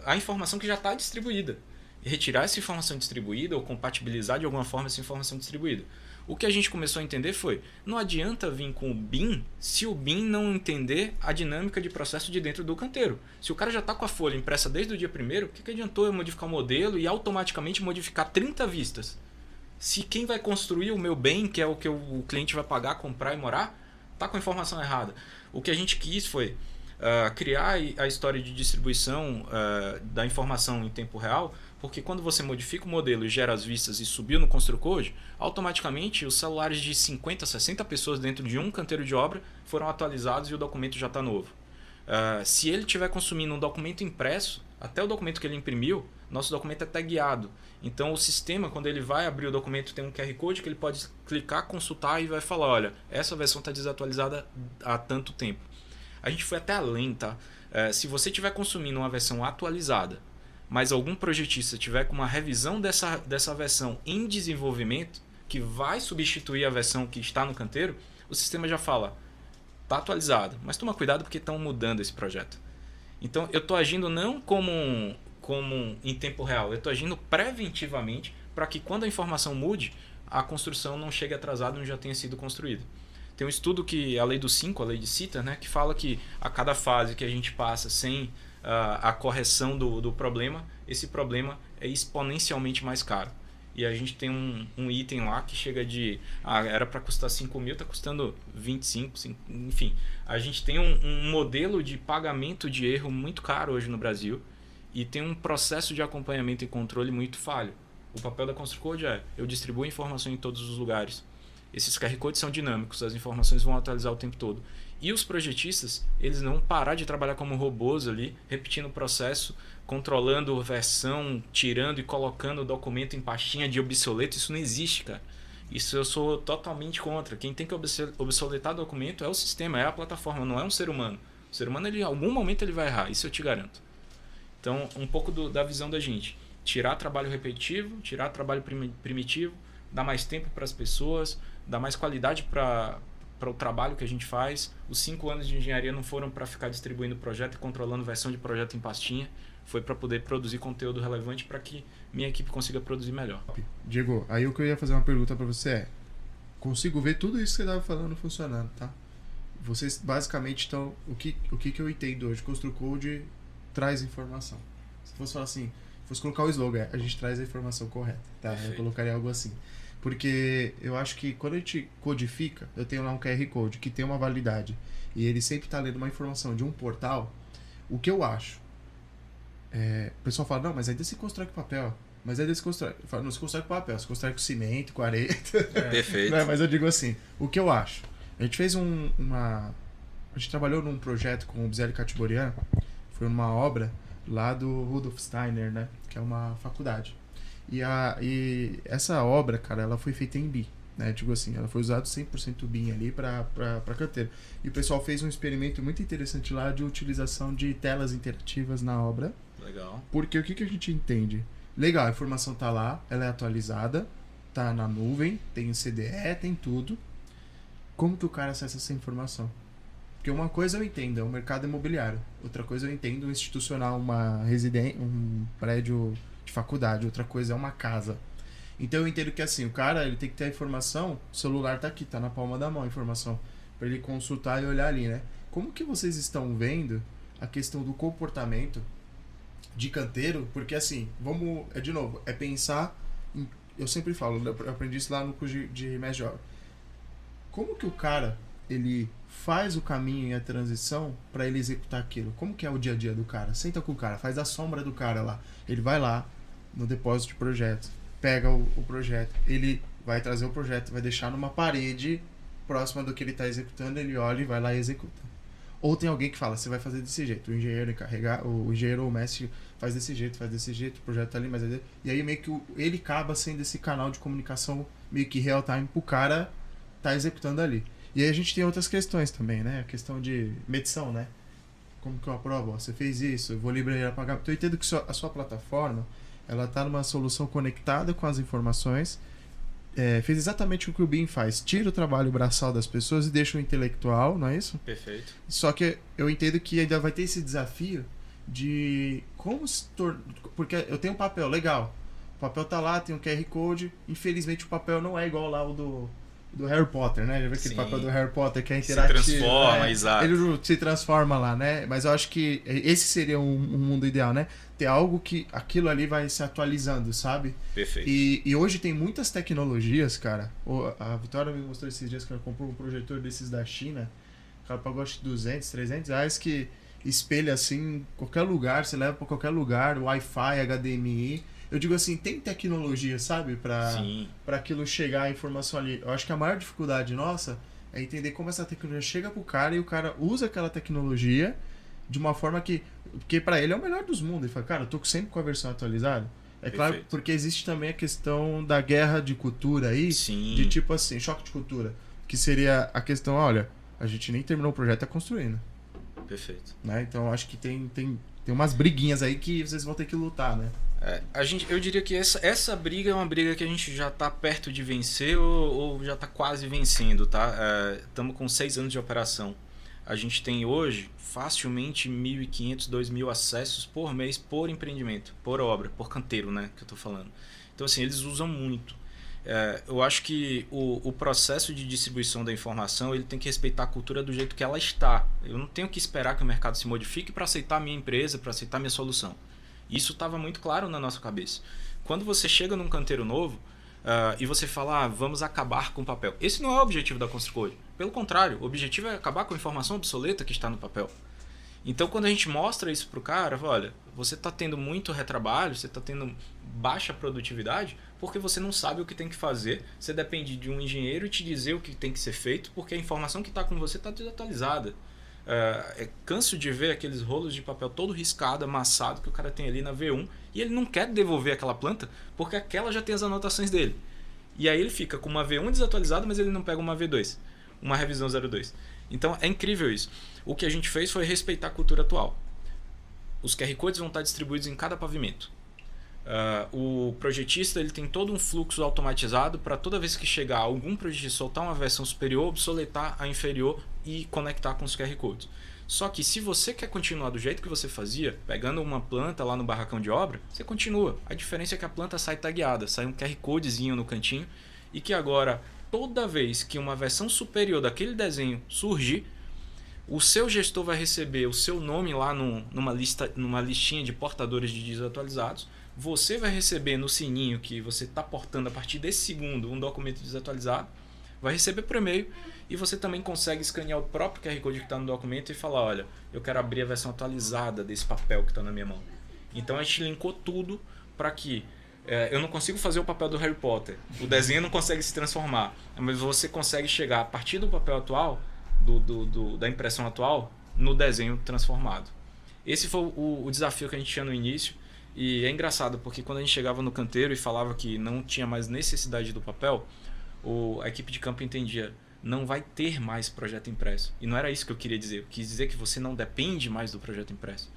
a informação que já está distribuída. E retirar essa informação distribuída ou compatibilizar de alguma forma essa informação distribuída. O que a gente começou a entender foi, não adianta vir com o BIM se o BIM não entender a dinâmica de processo de dentro do canteiro. Se o cara já está com a folha impressa desde o dia 1º, o que adiantou eu modificar o modelo e automaticamente modificar 30 vistas? Se quem vai construir o meu bem, que é o que o cliente vai pagar, comprar e morar, está com a informação errada. O que a gente quis foi criar a história de distribuição da informação em tempo real, porque quando você modifica o modelo e gera as vistas e subiu no ConstruCode, automaticamente os celulares de 50, 60 pessoas dentro de um canteiro de obra foram atualizados e o documento já está novo. Se ele estiver consumindo um documento impresso, até o documento que ele imprimiu, nosso documento é tagueado. Então o sistema, quando ele vai abrir o documento, tem um QR Code que ele pode clicar, consultar e vai falar, olha, essa versão está desatualizada há tanto tempo. A gente foi até além, tá? Se você estiver consumindo uma versão atualizada, mas algum projetista tiver com uma revisão dessa versão em desenvolvimento, que vai substituir a versão que está no canteiro, o sistema já fala, está atualizado, mas toma cuidado porque estão mudando esse projeto. Então eu estou agindo não como em tempo real, eu estou agindo preventivamente para que quando a informação mude, a construção não chegue atrasada e não já tenha sido construída. Tem um estudo que, a lei do 5, a lei de Sitter, né, que fala que a cada fase que a gente passa sem a correção do problema, esse problema é exponencialmente mais caro. E a gente tem um item lá que chega de... era para custar 5 mil, está custando 25, enfim. A gente tem um modelo de pagamento de erro muito caro hoje no Brasil e tem um processo de acompanhamento e controle muito falho. O papel da ConstruCode eu distribuo informação em todos os lugares. Esses QR Codes são dinâmicos, as informações vão atualizar o tempo todo. E os projetistas, eles não vão parar de trabalhar como robôs ali, repetindo o processo, controlando a versão, tirando e colocando o documento em pastinha de obsoleto. Isso não existe, cara. Isso eu sou totalmente contra. Quem tem que obsoletar documento é o sistema, é a plataforma, não é um ser humano. O ser humano, em algum momento, ele vai errar, isso eu te garanto. Então, um pouco da visão da gente. Tirar trabalho repetitivo, tirar trabalho primitivo, dar mais tempo para as pessoas, dar mais qualidade para o trabalho que a gente faz. Os 5 anos de engenharia não foram para ficar distribuindo projeto e controlando versão de projeto em pastinha. Foi para poder produzir conteúdo relevante para que minha equipe consiga produzir melhor. Diego, aí o que eu ia fazer uma pergunta para você é: consigo ver tudo isso que você estava falando funcionando, tá? Vocês basicamente estão... O que eu entendo hoje? ConstruCode traz informação. Se fosse falar assim, fosse colocar o slogan, a gente traz a informação correta, tá? Perfeito. Eu colocaria algo assim. Porque eu acho que quando a gente codifica, eu tenho lá um QR Code que tem uma validade e ele sempre está lendo uma informação de um portal. O que eu acho? O pessoal fala, não, mas ainda se constrói com papel. Mas aí eles constroem. Não se constrói com papel, se constrói com cimento, com areia. Perfeito. Não, mas eu digo assim, o que eu acho? A gente fez A gente trabalhou num projeto com o Bizelli Catiborian, foi uma obra lá do Rudolf Steiner, né? Que é uma faculdade. E essa obra, cara, ela foi feita em BIM, né? Digo assim, ela foi usada 100% BIM ali pra canteiro. E o pessoal fez um experimento muito interessante lá de utilização de telas interativas na obra. Legal. Porque o que a gente entende? Legal, a informação tá lá, ela é atualizada, tá na nuvem, tem CDE, tem tudo. Como que o cara acessa essa informação? Porque uma coisa eu entendo, é o mercado imobiliário. Outra coisa eu entendo, institucional, um prédio de faculdade. Outra coisa é uma casa. Então eu entendo que assim, o cara ele tem que ter a informação, o celular tá aqui, tá na palma da mão a informação, para ele consultar e olhar ali, né? Como que vocês estão vendo a questão do comportamento de canteiro? Porque assim, de novo, é pensar em, eu sempre falo, eu aprendi isso lá no curso de mestre de obra. Como que o cara, ele faz o caminho e a transição para ele executar aquilo? Como que é o dia a dia do cara? Senta com o cara, faz a sombra do cara lá. Ele vai lá no depósito de projeto, pega o projeto, ele vai trazer o projeto, vai deixar numa parede próxima do que ele está executando, ele olha e vai lá e executa. Ou tem alguém que fala, você vai fazer desse jeito, o engenheiro ou o mestre faz desse jeito, o projeto tá ali, mas e aí meio que ele acaba sendo esse canal de comunicação meio que real time pro cara tá executando ali. E aí a gente tem outras questões também, né? A questão de medição, né? Como que eu aprovo? Você fez isso, eu vou liberar pagar. Então eu entendo que a sua plataforma, ela tá numa solução conectada com as informações, fez exatamente o que o BIM faz. Tira o trabalho braçal das pessoas e deixa o intelectual, não é isso? Perfeito. Só que eu entendo que ainda vai ter esse desafio de como se tornar... Porque eu tenho um papel, legal. O papel tá lá, tem um QR Code. Infelizmente o papel não é igual lá o do Harry Potter, né? Já viu aquele Sim. papel do Harry Potter que é interativo? Se transforma, exato. Ele se transforma lá, né? Mas eu acho que esse seria um mundo ideal, né? Ter algo que aquilo ali vai se atualizando, sabe? Perfeito. E hoje tem muitas tecnologias, cara. A Vitória me mostrou esses dias que ela comprou um projetor desses da China. Ela pagou acho que 200, 300 reais que espelha assim qualquer lugar, você leva pra qualquer lugar, Wi-Fi, HDMI. Eu digo assim, tem tecnologia, sabe? Pra aquilo chegar a informação ali. Eu acho que a maior dificuldade nossa é entender como essa tecnologia chega pro cara e o cara usa aquela tecnologia de uma forma porque pra ele é o melhor dos mundos. Ele fala, cara, eu tô sempre com a versão atualizada. É claro, Perfeito. porque existe também a questão da guerra de cultura aí, Sim. de tipo assim, choque de cultura, que seria a questão, olha, a gente nem terminou o projeto, tá construindo. Perfeito. Né? Então acho que tem umas briguinhas aí que vocês vão ter que lutar, né? Eu diria que essa briga é uma briga que a gente já está perto de vencer ou já está quase vencendo, tá? Estamos com 6 anos de operação. A gente tem hoje facilmente 1.500, 2.000 acessos por mês por empreendimento, por obra, por canteiro, né? Que eu estou falando. Então, assim, eles usam muito. Eu acho que o processo de distribuição da informação ele tem que respeitar a cultura do jeito que ela está. Eu não tenho que esperar que o mercado se modifique para aceitar a minha empresa, para aceitar a minha solução. Isso estava muito claro na nossa cabeça. Quando você chega num canteiro novo e você fala, vamos acabar com o papel. Esse não é o objetivo da Construcode. Pelo contrário, o objetivo é acabar com a informação obsoleta que está no papel. Então, quando a gente mostra isso para o cara, olha, você está tendo muito retrabalho, você está tendo baixa produtividade, porque você não sabe o que tem que fazer, você depende de um engenheiro te dizer o que tem que ser feito, porque a informação que está com você está desatualizada. Canso de ver aqueles rolos de papel todo riscado, amassado que o cara tem ali na V1 e ele não quer devolver aquela planta porque aquela já tem as anotações dele. E aí ele fica com uma V1 desatualizada, mas ele não pega uma V2, uma revisão 02. Então é incrível isso. O que a gente fez foi respeitar a cultura atual. Os QR Codes vão estar distribuídos em cada pavimento. O projetista ele tem todo um fluxo automatizado para toda vez que chegar algum projetista soltar uma versão superior, obsoletar a inferior e conectar com os QR Codes. Só que se você quer continuar do jeito que você fazia, pegando uma planta lá no barracão de obra, você continua. A diferença é que a planta sai tagueada, sai um QR Codezinho no cantinho e que agora, toda vez que uma versão superior daquele desenho surgir, o seu gestor vai receber o seu nome lá numa listinha de portadores de desatualizados. Você vai receber no sininho que você está portando a partir desse segundo um documento desatualizado, vai receber por e-mail e você também consegue escanear o próprio QR Code que está no documento e falar, olha, eu quero abrir a versão atualizada desse papel que está na minha mão. Então a gente linkou tudo para que eu não consigo fazer o papel do Harry Potter. O desenho não consegue se transformar. Mas você consegue chegar a partir do papel atual, da impressão atual, no desenho transformado. Esse foi o desafio que a gente tinha no início. E é engraçado, porque quando a gente chegava no canteiro e falava que não tinha mais necessidade do papel, a equipe de campo entendia, não vai ter mais projeto impresso. E não era isso que eu queria dizer. Eu quis dizer que você não depende mais do projeto impresso.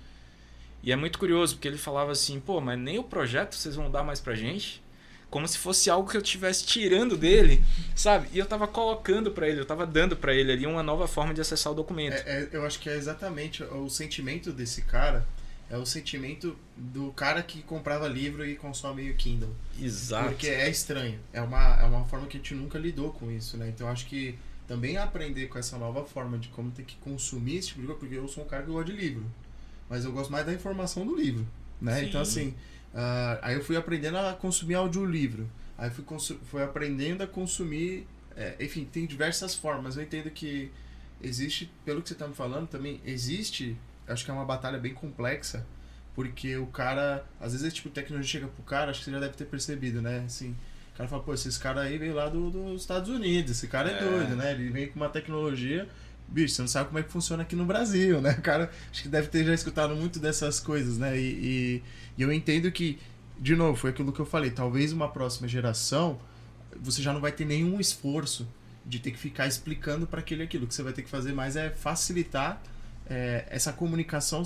E é muito curioso, porque ele falava assim, pô, mas nem o projeto vocês vão dar mais pra gente? Como se fosse algo que eu estivesse tirando dele, sabe? E eu tava colocando pra ele, eu tava dando pra ele ali uma nova forma de acessar o documento. Eu acho que é exatamente o sentimento desse cara, é o sentimento do cara que comprava livro e consome o Kindle. Exato. Porque é estranho, é uma forma que a gente nunca lidou com isso, né? Então eu acho que também aprender com essa nova forma de como ter que consumir esse tipo de coisa, porque eu sou um cara que gosta de livro. Mas eu gosto mais da informação do livro, né? Sim. Então, assim, aí eu fui aprendendo a consumir audiolivro. Aí fui aprendendo a consumir... enfim, tem diversas formas. Eu entendo que existe, pelo que você está me falando, também existe... Acho que é uma batalha bem complexa, porque o cara... Às vezes, tipo, a tecnologia chega pro cara, acho que você já deve ter percebido, né? Assim, o cara fala, pô, esse cara aí veio lá dos Estados Unidos, esse cara é doido, né? Ele vem com uma tecnologia... Bicho, você não sabe como é que funciona aqui no Brasil, né? O cara, acho que deve ter já escutado muito dessas coisas, né? E eu entendo que, de novo, foi aquilo que eu falei, talvez uma próxima geração, você já não vai ter nenhum esforço de ter que ficar explicando para aquele aquilo. O que você vai ter que fazer mais é facilitar essa comunicação.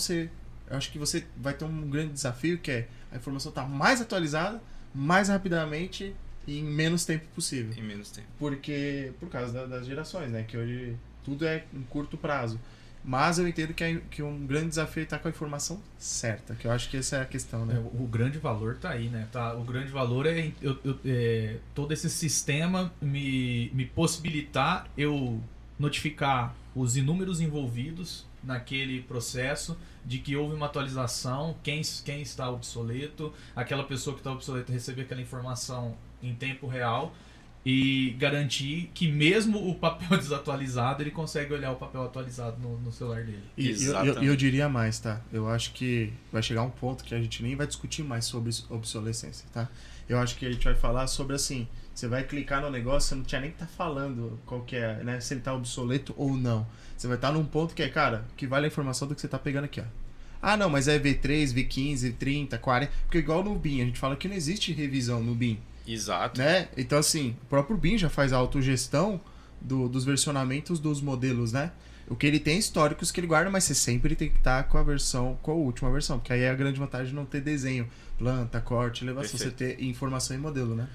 Eu acho que você vai ter um grande desafio, que é a informação estar mais atualizada, mais rapidamente e em menos tempo possível. Em menos tempo. Por causa das gerações, né? Que hoje... Tudo é em curto prazo. Mas eu entendo que um grande desafio é estar com a informação certa, que eu acho que essa é a questão, né? O grande valor tá aí, né? O grande valor é todo esse sistema me possibilitar eu notificar os inúmeros envolvidos naquele processo de que houve uma atualização, quem está obsoleto, aquela pessoa que está obsoleta receber aquela informação em tempo real, e garantir que mesmo o papel desatualizado, ele consegue olhar o papel atualizado no celular dele. E eu diria mais, tá? Eu acho que vai chegar um ponto que a gente nem vai discutir mais sobre obsolescência, tá? Eu acho que a gente vai falar sobre, assim, você vai clicar no negócio, você não tinha nem que estar falando qual que é, né? Se ele tá obsoleto ou não. Você vai estar num ponto que é, cara, que vale a informação do que você tá pegando aqui, ó. Ah, não, mas é V3, V15, 30, 40... Porque igual no BIM, a gente fala que não existe revisão no BIM. Exato. Né? Então, assim, o próprio BIM já faz a autogestão dos versionamentos dos modelos, né? O que ele tem é históricos que ele guarda, mas você sempre tem que estar com a última versão, porque aí é a grande vantagem de não ter desenho, planta, corte, elevação, você ter informação em modelo, né?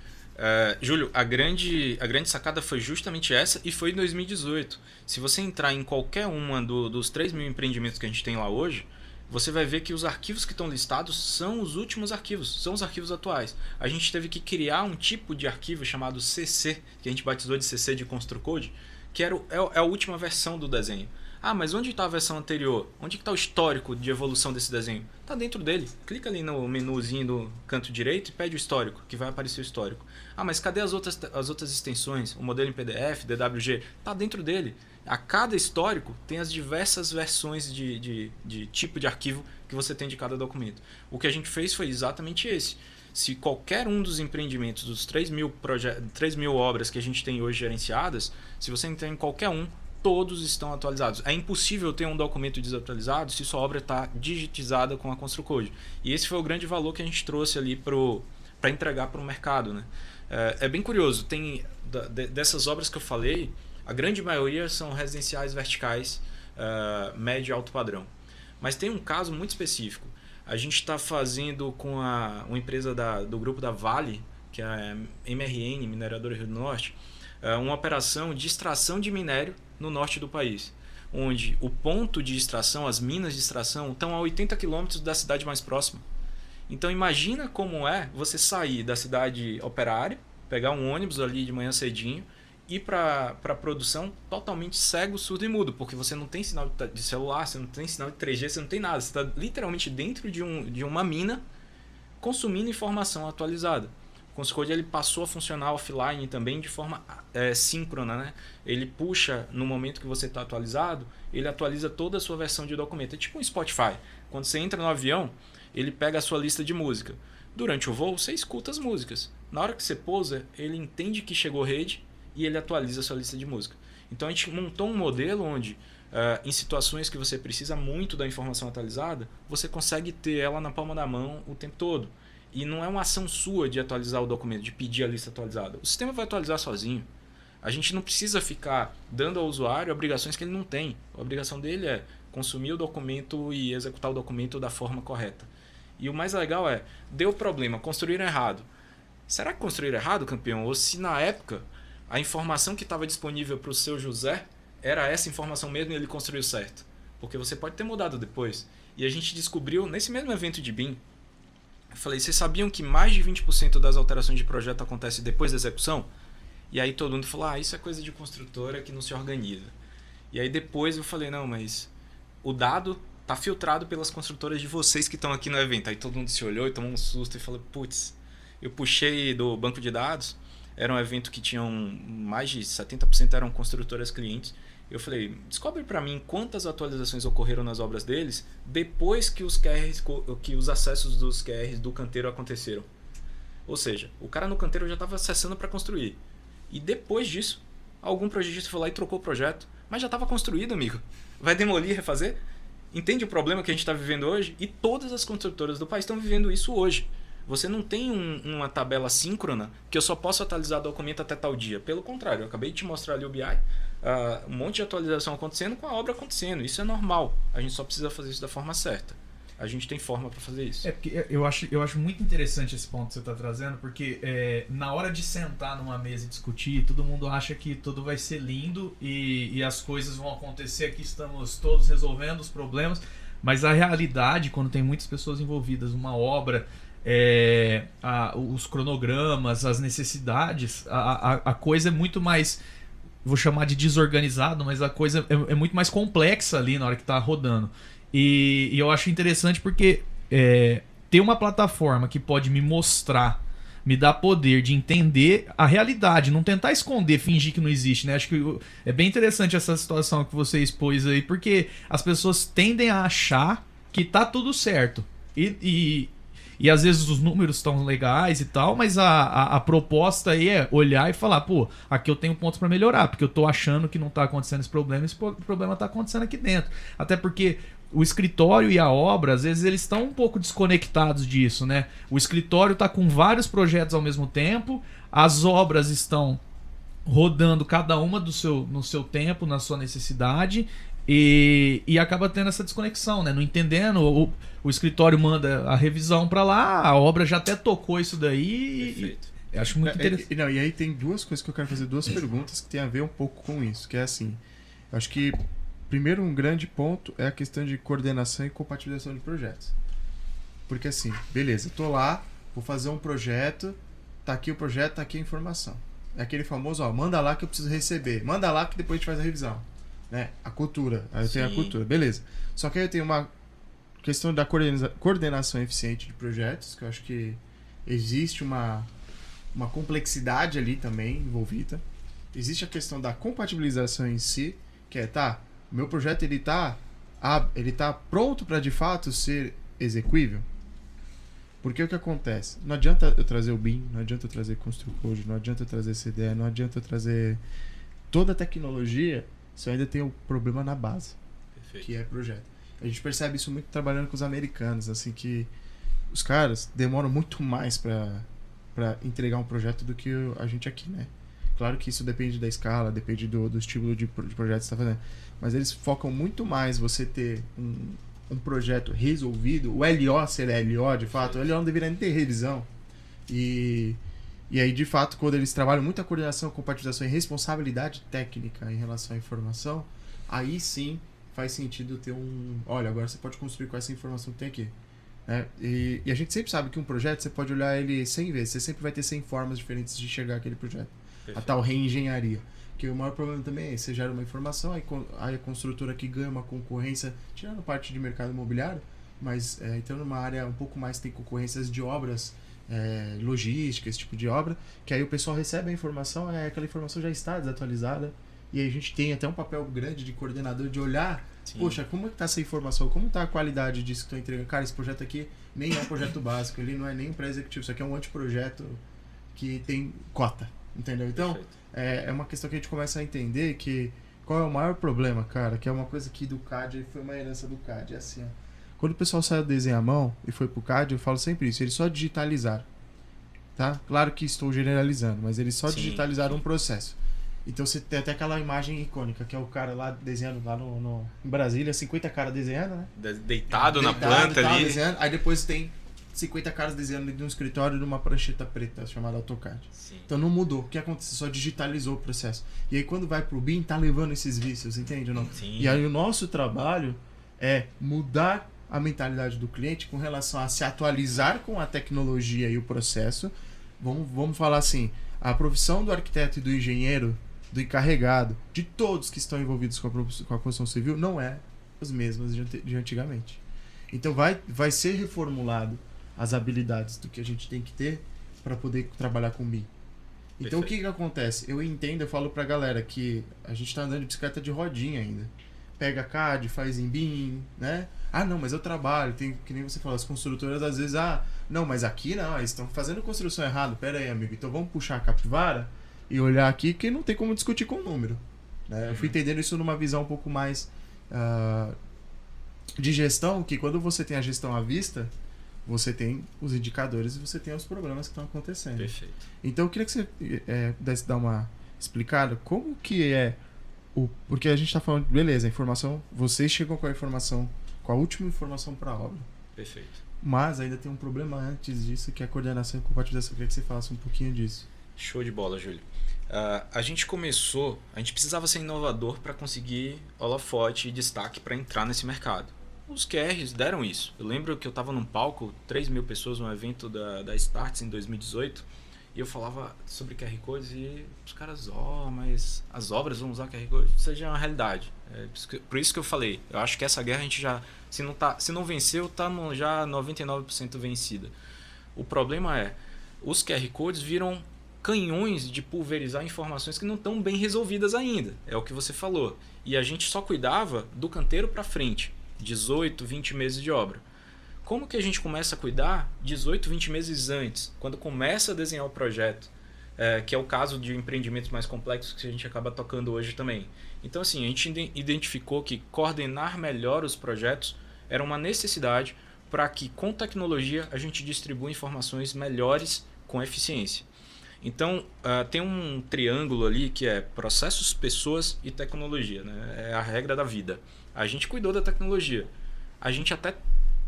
Júlio, a grande sacada foi justamente essa, e foi em 2018. Se você entrar em qualquer uma dos 3.000 empreendimentos que a gente tem lá hoje, você vai ver que os arquivos que estão listados são os últimos arquivos, são os arquivos atuais. A gente teve que criar um tipo de arquivo chamado CC, que a gente batizou de CC de ConstruCode, que é a última versão do desenho. Ah, mas onde está a versão anterior? Onde está o histórico de evolução desse desenho? Está dentro dele. Clica ali no menuzinho do canto direito e pede o histórico, que vai aparecer o histórico. Ah, mas cadê as outras extensões? O modelo em PDF, DWG? Está dentro dele. A cada histórico tem as diversas versões de tipo de arquivo que você tem de cada documento. O que a gente fez foi exatamente esse. Se qualquer um dos empreendimentos, dos 3.000 obras que a gente tem hoje gerenciadas, se você entrar em qualquer um, todos estão atualizados. É impossível ter um documento desatualizado se sua obra está digitizada com a ConstruCode. E esse foi o grande valor que a gente trouxe ali para entregar para o mercado, né? É bem curioso, tem dessas obras que eu falei, a grande maioria são residenciais verticais, médio e alto padrão. Mas tem um caso muito específico. A gente está fazendo com uma empresa do grupo da Vale, que é a MRN, Mineradora Rio do Norte, uma operação de extração de minério no norte do país, onde o ponto de extração, as minas de extração, estão a 80 quilômetros da cidade mais próxima. Então imagina como é você sair da cidade operária, pegar um ônibus ali de manhã cedinho, ir para a produção totalmente cego, surdo e mudo, porque você não tem sinal de celular, você não tem sinal de 3G, você não tem nada. Você está literalmente dentro de uma mina consumindo informação atualizada. O ConstruCode ele passou a funcionar offline também de forma síncrona, né? Ele puxa no momento que você está atualizado, ele atualiza toda a sua versão de documento. É tipo um Spotify. Quando você entra no avião, ele pega a sua lista de música. Durante o voo, você escuta as músicas. Na hora que você pousa, ele entende que chegou rede e ele atualiza a sua lista de música. Então a gente montou um modelo onde, em situações que você precisa muito da informação atualizada, você consegue ter ela na palma da mão o tempo todo. E não é uma ação sua de atualizar o documento, de pedir a lista atualizada. O sistema vai atualizar sozinho. A gente não precisa ficar dando ao usuário obrigações que ele não tem. A obrigação dele é consumir o documento e executar o documento da forma correta. E o mais legal é, deu problema, construíram errado. Será que construíram errado, campeão? Ou se na época a informação que estava disponível para o seu José era essa informação mesmo e ele construiu certo? Porque você pode ter mudado depois. E a gente descobriu, nesse mesmo evento de BIM, eu falei, vocês sabiam que mais de 20% das alterações de projeto acontecem depois da execução? E aí todo mundo falou, isso é coisa de construtora que não se organiza. E aí depois eu falei, não, mas o dado tá filtrado pelas construtoras de vocês que estão aqui no evento. Aí todo mundo se olhou e tomou um susto e falou, putz, eu puxei do banco de dados, era um evento que tinham mais de 70% eram construtoras clientes. Eu falei, descobre para mim quantas atualizações ocorreram nas obras deles depois que os acessos dos QRs do canteiro aconteceram. Ou seja, o cara no canteiro já estava acessando para construir. E depois disso, algum projetista foi lá e trocou o projeto. Mas já estava construído, amigo. Vai demolir e refazer? Entende o problema que a gente está vivendo hoje? E todas as construtoras do país estão vivendo isso hoje. Você não tem uma tabela síncrona que eu só posso atualizar o documento até tal dia. Pelo contrário, eu acabei de te mostrar ali o BI, um monte de atualização acontecendo com a obra acontecendo. Isso é normal. A gente só precisa fazer isso da forma certa. A gente tem forma para fazer isso. Porque eu acho muito interessante esse ponto que você está trazendo, porque na hora de sentar numa mesa e discutir, todo mundo acha que tudo vai ser lindo e as coisas vão acontecer, aqui estamos todos resolvendo os problemas, mas a realidade, quando tem muitas pessoas envolvidas, uma obra, os cronogramas, as necessidades, a coisa é muito mais, vou chamar de desorganizado, mas a coisa é muito mais complexa ali na hora que está rodando. E eu acho interessante porque ter uma plataforma que pode me mostrar, me dar poder de entender a realidade, não tentar esconder, fingir que não existe, né? Acho que é bem interessante essa situação que você expôs aí, porque as pessoas tendem a achar que tá tudo certo. E às vezes os números estão legais e tal, mas a proposta aí é olhar e falar, pô, aqui eu tenho pontos para melhorar, porque eu tô achando que não tá acontecendo esse problema tá acontecendo aqui dentro. Até porque o escritório e a obra, às vezes eles estão um pouco desconectados disso, né? O escritório tá com vários projetos ao mesmo tempo, as obras estão rodando cada uma no seu tempo, na sua necessidade, e acaba tendo essa desconexão, né? Não entendendo, o escritório manda a revisão para lá, a obra já até tocou isso daí. Perfeito. Eu acho muito interessante. E aí tem duas coisas que eu quero fazer, duas perguntas que tem a ver um pouco com isso, que é assim, eu acho que primeiro um grande ponto é a questão de coordenação e compatibilização de projetos. Porque assim, beleza, tô lá, vou fazer um projeto, tá aqui o projeto, tá aqui a informação. É aquele famoso, manda lá que eu preciso receber, manda lá que depois a gente faz a revisão. Né? A cultura, aí eu tenho a cultura, beleza. Só que aí eu tenho uma questão da coordenação eficiente de projetos, que eu acho que existe uma complexidade ali também envolvida. Existe a questão da compatibilização em si, que é, o meu projeto ele tá pronto para de fato ser execuível? Porque o que acontece? Não adianta eu trazer o BIM, não adianta eu trazer ConstruCode, não adianta eu trazer CDE, não adianta eu trazer toda a tecnologia se eu ainda tem o problema na base. Perfeito. Que é projeto. A gente percebe isso muito trabalhando com os americanos, assim, que os caras demoram muito mais para entregar um projeto do que a gente aqui, né? Claro que isso depende da escala, depende do estilo de projeto que você está fazendo. Mas eles focam muito mais você ter um projeto resolvido, o LO ser LO, de fato. O LO não deveria nem ter revisão. E aí, de fato, quando eles trabalham muita coordenação, compatibilização e responsabilidade técnica em relação à informação, aí sim faz sentido ter olha, agora você pode construir com essa informação que tem aqui. Né? E a gente sempre sabe que um projeto, você pode olhar ele 100 vezes, você sempre vai ter 100 formas diferentes de enxergar aquele projeto. Perfeito. A tal reengenharia. Que o maior problema também é você gera uma informação, aí a construtora que ganha uma concorrência, tirando parte de mercado imobiliário, mas entrando numa área um pouco mais, tem concorrências de obras, logística, esse tipo de obra, que aí o pessoal recebe a informação, aquela informação já está desatualizada, e aí a gente tem até um papel grande de coordenador de olhar, Sim. poxa, como é que tá essa informação, como tá a qualidade disso que estou entregando? Cara, esse projeto aqui nem é um projeto básico, ele não é nem um pré-executivo, isso aqui é um anteprojeto que tem cota, entendeu? Então, Perfeito. é uma questão que a gente começa a entender que qual é o maior problema, cara, que é uma coisa que do CAD, foi uma herança do CAD, é assim, ó. Quando o pessoal saiu do desenho à mão e foi pro CAD, eu falo sempre isso, eles só digitalizaram, tá? Claro que estou generalizando, mas eles só Sim, digitalizaram sim. um processo. Então você tem até aquela imagem icônica, que é o cara lá desenhando lá em Brasília, 50 caras desenhando, né? Deitado na Deitado planta e tal, ali. desenhando. Aí depois tem 50 caras desenhando dentro de um escritório numa prancheta preta chamada AutoCAD. Sim. Então não mudou. O que aconteceu? Só digitalizou o processo. E aí quando vai pro BIM, tá levando esses vícios, entende ou não? Sim. E aí o nosso trabalho é mudar a mentalidade do cliente com relação a se atualizar com a tecnologia e o processo. Vamos falar assim, a profissão do arquiteto e do engenheiro, do encarregado, de todos que estão envolvidos com a construção civil, não é as mesmas de antigamente. Então vai ser reformulado as habilidades do que a gente tem que ter para poder trabalhar com BIM. Então o que acontece? Eu entendo, eu falo pra galera que a gente tá andando de bicicleta de rodinha ainda. Pega CAD, faz em BIM, né? Ah, não, mas eu trabalho, tem, que nem você falou, as construtoras às vezes, não, mas aqui não, eles estão fazendo construção errado, pera aí, amigo, então vamos puxar a capivara e olhar aqui que não tem como discutir com o número. Né? Eu fui entendendo isso numa visão um pouco mais de gestão, que quando você tem a gestão à vista, você tem os indicadores e você tem os problemas que estão acontecendo. Perfeito. Então eu queria que você pudesse dar uma explicada como que é porque a gente está falando, beleza, a informação, vocês chegam com a informação, com a última informação para a obra. Perfeito. Mas ainda tem um problema antes disso, que é a coordenação e compartilhação. Eu queria que você falasse um pouquinho disso. Show de bola, Júlio. A gente precisava ser inovador para conseguir holofote e destaque para entrar nesse mercado. Os QRs deram isso. Eu lembro que eu estava num palco, 3.000 pessoas num evento da Starts em 2018, e eu falava sobre QR Codes e os caras, mas as obras vão usar QR Codes. Isso já é uma realidade. Por isso que eu falei, eu acho que essa guerra a gente já, se não venceu, está já 99% vencida. O problema é, os QR Codes viram canhões de pulverizar informações que não estão bem resolvidas ainda. É o que você falou. E a gente só cuidava do canteiro para frente. 18, 20 meses de obra. Como que a gente começa a cuidar 18, 20 meses antes, quando começa a desenhar o projeto, que é o caso de empreendimentos mais complexos que a gente acaba tocando hoje também. Então assim, a gente identificou que coordenar melhor os projetos era uma necessidade para que com tecnologia a gente distribua informações melhores com eficiência. Então tem um triângulo ali que é processos, pessoas e tecnologia, né? É a regra da vida. A gente cuidou da tecnologia. A gente até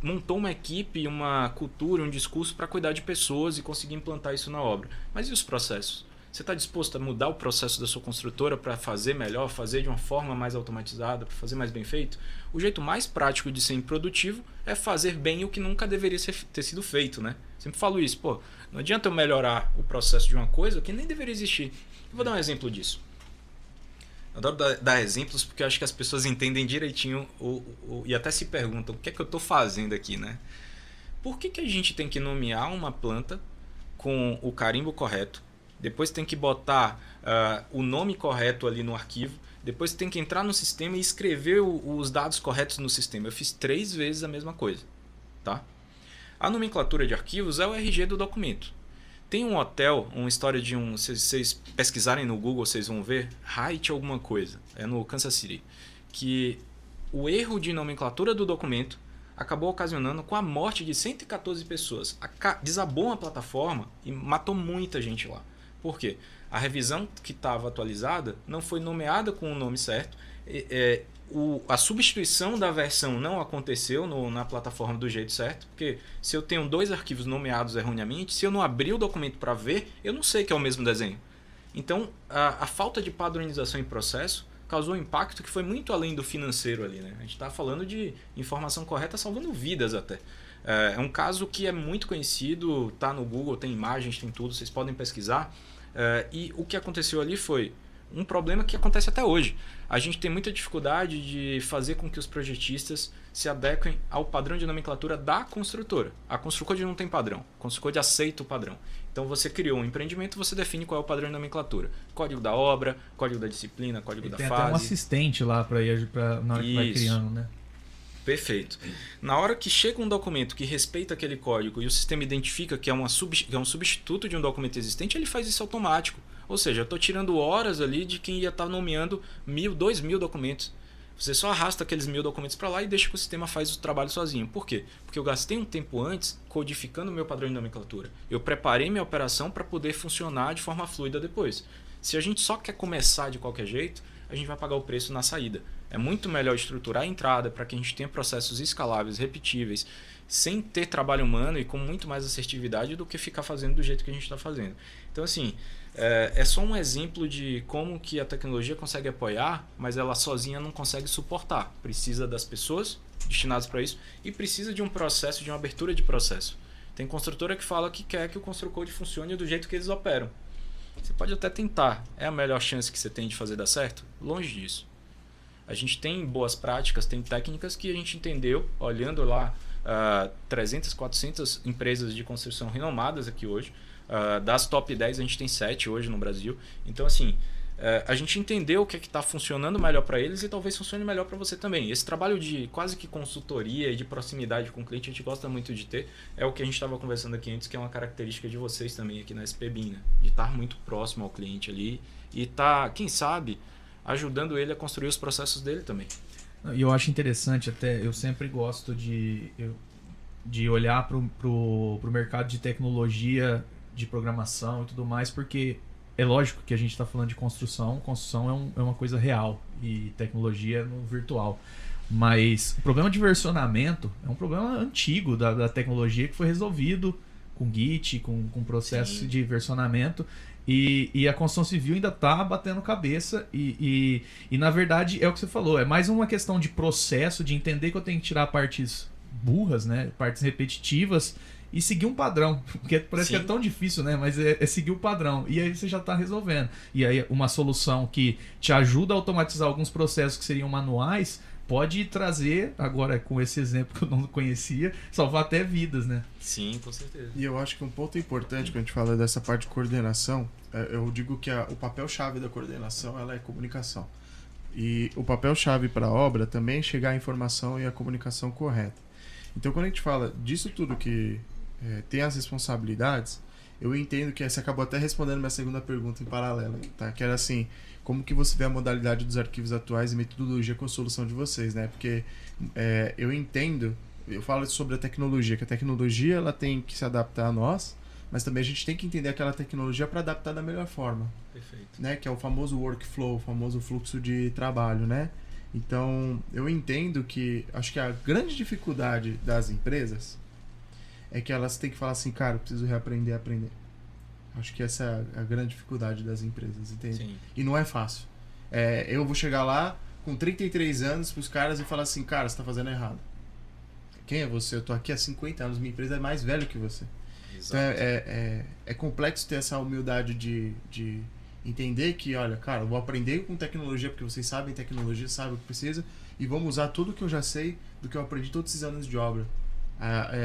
montou uma equipe, uma cultura, um discurso para cuidar de pessoas e conseguir implantar isso na obra. Mas e os processos? Você está disposto a mudar o processo da sua construtora para fazer melhor, fazer de uma forma mais automatizada, para fazer mais bem feito? O jeito mais prático de ser improdutivo é fazer bem o que nunca deveria ter sido feito, né? Sempre falo isso, não adianta eu melhorar o processo de uma coisa que nem deveria existir. Eu vou dar um exemplo disso. Eu adoro dar exemplos porque eu acho que as pessoas entendem direitinho e até se perguntam o que é que eu estou fazendo aqui, né? Por que a gente tem que nomear uma planta com o carimbo correto, depois tem que botar o nome correto ali no arquivo, depois tem que entrar no sistema e escrever os dados corretos no sistema? Eu fiz 3 vezes a mesma coisa, tá? A nomenclatura de arquivos é o RG do documento. Tem um hotel, uma história de se vocês pesquisarem no Google, vocês vão ver, Hyatt alguma coisa, é no Kansas City, que o erro de nomenclatura do documento acabou ocasionando com a morte de 114 pessoas. Desabou uma plataforma e matou muita gente lá. Por quê? A revisão que estava atualizada não foi nomeada com o nome certo, a substituição da versão não aconteceu na plataforma do jeito certo, porque se eu tenho 2 arquivos nomeados erroneamente, se eu não abrir o documento para ver, eu não sei que é o mesmo desenho. Então, a falta de padronização em processo causou um impacto que foi muito além do financeiro ali, né? A gente está falando de informação correta salvando vidas até. É um caso que é muito conhecido, está no Google, tem imagens, tem tudo, vocês podem pesquisar. E o que aconteceu ali foi, um problema que acontece até hoje. A gente tem muita dificuldade de fazer com que os projetistas se adequem ao padrão de nomenclatura da construtora. A Construcode não tem padrão. A Construcode aceita o padrão. Então você criou um empreendimento, você define qual é o padrão de nomenclatura. Código da obra, código da disciplina, código da tem fase. Tem até um assistente lá na hora que vai criando, né? Perfeito. Na hora que chega um documento que respeita aquele código e o sistema identifica que é um substituto de um documento existente, ele faz isso automático. Ou seja, eu estou tirando horas ali de quem ia estar nomeando 1.000, 2.000 documentos. Você só arrasta aqueles 1.000 documentos para lá e deixa que o sistema faz o trabalho sozinho. Por quê? Porque eu gastei um tempo antes codificando o meu padrão de nomenclatura. Eu preparei minha operação para poder funcionar de forma fluida depois. Se a gente só quer começar de qualquer jeito, a gente vai pagar o preço na saída. É muito melhor estruturar a entrada para que a gente tenha processos escaláveis, repetíveis, sem ter trabalho humano e com muito mais assertividade do que ficar fazendo do jeito que a gente está fazendo. Então, assim, é só um exemplo de como que a tecnologia consegue apoiar, mas ela sozinha não consegue suportar. Precisa das pessoas destinadas para isso e precisa de um processo, de uma abertura de processo. Tem construtora que fala que quer que o ConstruCode funcione do jeito que eles operam. Você pode até tentar. É a melhor chance que você tem de fazer dar certo? Longe disso. A gente tem boas práticas, tem técnicas que a gente entendeu olhando lá 300, 400 empresas de construção renomadas aqui hoje. Das top 10 a gente tem 7 hoje no Brasil. Então, assim, a gente entendeu o que é que está funcionando melhor para eles e talvez funcione melhor para você também. Esse trabalho de quase que consultoria e de proximidade com o cliente a gente gosta muito de ter. É o que a gente estava conversando aqui antes, que é uma característica de vocês também aqui na SPBIM, né? De estar muito próximo ao cliente ali e estar, quem sabe, ajudando ele a construir os processos dele também. E eu acho interessante até, eu sempre gosto de olhar para o mercado de tecnologia, de programação e tudo mais, porque é lógico que a gente está falando de construção é uma coisa real e tecnologia no virtual. Mas o problema de versionamento é um problema antigo da tecnologia que foi resolvido com Git, com processo Sim. de versionamento. E a construção civil ainda está batendo cabeça e na verdade é o que você falou, é mais uma questão de processo, de entender que eu tenho que tirar partes burras, né, partes repetitivas e seguir um padrão, porque parece Sim. que é tão difícil, né, mas é seguir o padrão e aí você já está resolvendo. E aí uma solução que te ajuda a automatizar alguns processos que seriam manuais pode trazer, agora com esse exemplo que eu não conhecia, salvar até vidas, né? Sim, com certeza. E eu acho que um ponto importante quando a gente fala dessa parte de coordenação, eu digo que o papel-chave da coordenação ela é comunicação. E o papel-chave para a obra também é chegar a informação e a comunicação correta. Então, quando a gente fala disso tudo que tem as responsabilidades, eu entendo que você acabou até respondendo minha segunda pergunta em paralelo, tá? Que era assim, como que você vê a modalidade dos arquivos atuais e metodologia com a solução de vocês, né? Porque eu entendo, eu falo sobre a tecnologia, que a tecnologia ela tem que se adaptar a nós, mas também a gente tem que entender aquela tecnologia para adaptar da melhor forma. Perfeito. Né? Que é o famoso workflow, o famoso fluxo de trabalho, né? Então, eu entendo que, acho que a grande dificuldade das empresas é que elas têm que falar assim, cara, eu preciso reaprender a aprender. Acho que essa é a grande dificuldade das empresas, entende? Sim. E não é fácil. Eu vou chegar lá com 33 anos pros caras e falar assim, cara, você tá fazendo errado. Quem é você? Eu tô aqui há 50 anos, minha empresa é mais velha que você. Exato. Então é complexo ter essa humildade de entender que, olha, cara, eu vou aprender com tecnologia, porque vocês sabem tecnologia, sabem o que precisa, e vamos usar tudo que eu já sei do que eu aprendi todos esses anos de obra.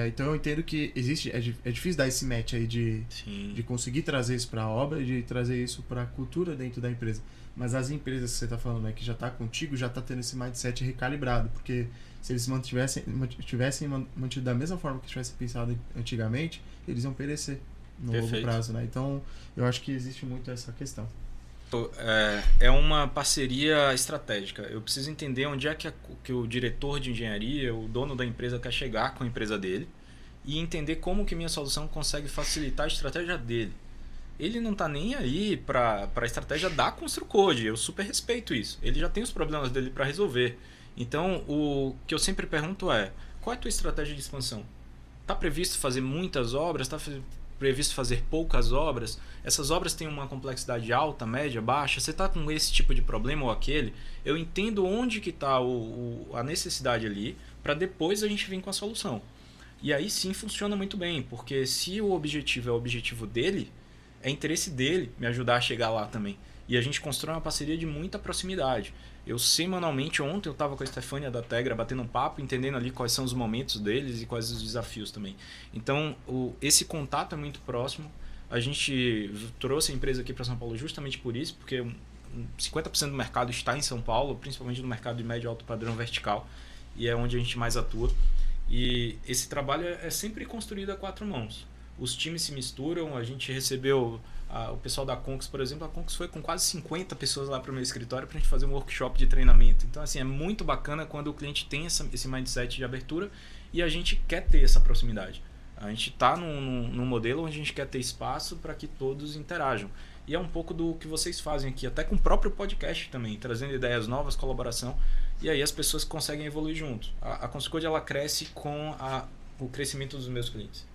Então eu entendo que existe, é difícil dar esse match aí de conseguir trazer isso para a obra e de trazer isso para a cultura dentro da empresa. Mas as empresas que você está falando, né, que já está contigo, já está tendo esse mindset recalibrado, porque se eles tivessem mantido da mesma forma que tivessem pensado antigamente, eles iam perecer no longo prazo, né? Então eu acho que existe muito essa questão. É uma parceria estratégica. Eu preciso entender onde é que o diretor de engenharia, o dono da empresa quer chegar com a empresa dele e entender como que minha solução consegue facilitar a estratégia dele. Ele não está nem aí para a estratégia da ConstruCode. Eu super respeito isso. Ele já tem os problemas dele para resolver. Então, o que eu sempre pergunto é, qual é a tua estratégia de expansão? Está previsto fazer muitas obras? Está previsto fazer poucas obras? Essas obras têm uma complexidade alta, média, baixa? Você está com esse tipo de problema ou aquele? Eu entendo onde que está a necessidade ali, para depois a gente vir com a solução. E aí sim funciona muito bem, porque se o objetivo é o objetivo dele, é interesse dele me ajudar a chegar lá também. E a gente constrói uma parceria de muita proximidade. Eu semanalmente, ontem eu estava com a Estefânia da Tegra batendo um papo, entendendo ali quais são os momentos deles e quais os desafios também. Então, esse contato é muito próximo. A gente trouxe a empresa aqui para São Paulo justamente por isso, porque 50% do mercado está em São Paulo, principalmente no mercado de médio e alto padrão vertical, e é onde a gente mais atua. E esse trabalho é sempre construído a 4 mãos. Os times se misturam, a gente recebeu o pessoal da Conx, por exemplo. A Conx foi com quase 50 pessoas lá para o meu escritório para a gente fazer um workshop de treinamento. Então, assim, é muito bacana quando o cliente tem esse mindset de abertura e a gente quer ter essa proximidade. A gente está num modelo onde a gente quer ter espaço para que todos interajam. E é um pouco do que vocês fazem aqui, até com o próprio podcast também, trazendo ideias novas, colaboração, e aí as pessoas conseguem evoluir junto. A Construcode, ela cresce com o crescimento dos meus clientes.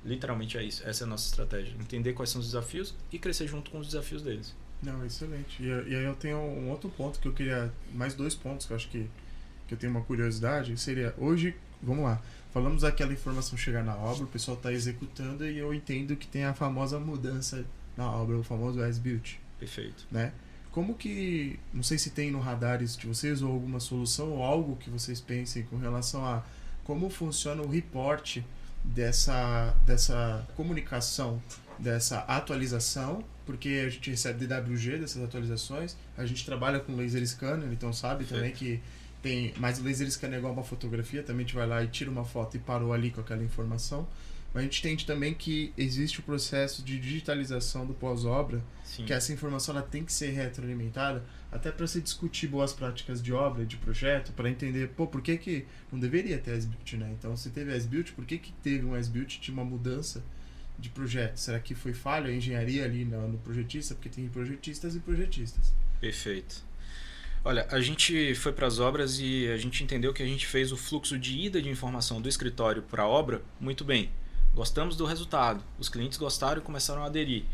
Literalmente é isso, essa é a nossa estratégia. Entender quais são os desafios e crescer junto com os desafios deles. Não, excelente. E aí eu tenho um outro ponto que eu queria, mais 2 pontos que eu acho que eu tenho uma curiosidade, seria, hoje, vamos lá, falamos daquela informação chegar na obra, o pessoal está executando e eu entendo que tem a famosa mudança na obra, o famoso as-built. Perfeito. Né? Como que, não sei se tem no radar isso de vocês ou alguma solução ou algo que vocês pensem com relação a como funciona o report dessa comunicação, dessa atualização, porque a gente recebe DWG dessas atualizações, a gente trabalha com laser scanner, então sabe Perfeito. também que tem, mas o laser scanner é igual uma fotografia, também a gente vai lá e tira uma foto e parou ali com aquela informação. Mas a gente entende também que existe o processo de digitalização do pós-obra, Sim. que essa informação ela tem que ser retroalimentada, até para se discutir boas práticas de obra, de projeto, para entender, por que não deveria ter as-built, né? Então, se teve as-built, por que teve um as-built de uma mudança de projeto? Será que foi falha a engenharia ali no projetista? Porque tem projetistas e projetistas. Perfeito. Olha, a gente foi para as obras e a gente entendeu que a gente fez o fluxo de ida de informação do escritório para a obra muito bem. Gostamos do resultado, os clientes gostaram e começaram a aderir.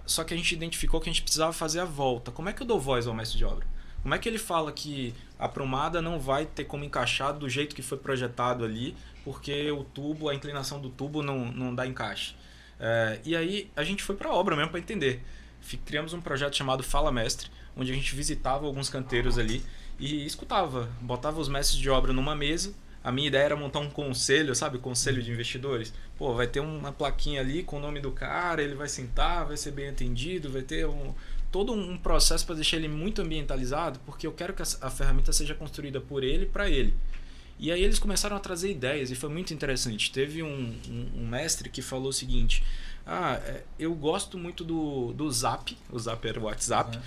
Só que a gente identificou que a gente precisava fazer a volta. Como é que eu dou voz ao mestre de obra? Como é que ele fala que a prumada não vai ter como encaixar do jeito que foi projetado ali, porque o tubo, a inclinação do tubo não dá encaixe? E aí a gente foi para a obra mesmo para entender. Criamos um projeto chamado Fala Mestre, onde a gente visitava alguns canteiros ali e escutava, botava os mestres de obra numa mesa. A minha ideia era montar um conselho, sabe? Conselho de investidores. Vai ter uma plaquinha ali com o nome do cara, ele vai sentar, vai ser bem atendido, vai ter todo um processo para deixar ele muito ambientalizado, porque eu quero que a ferramenta seja construída por ele e para ele. E aí eles começaram a trazer ideias e foi muito interessante. Teve um mestre que falou o seguinte: eu gosto muito do Zap, o Zap era o WhatsApp,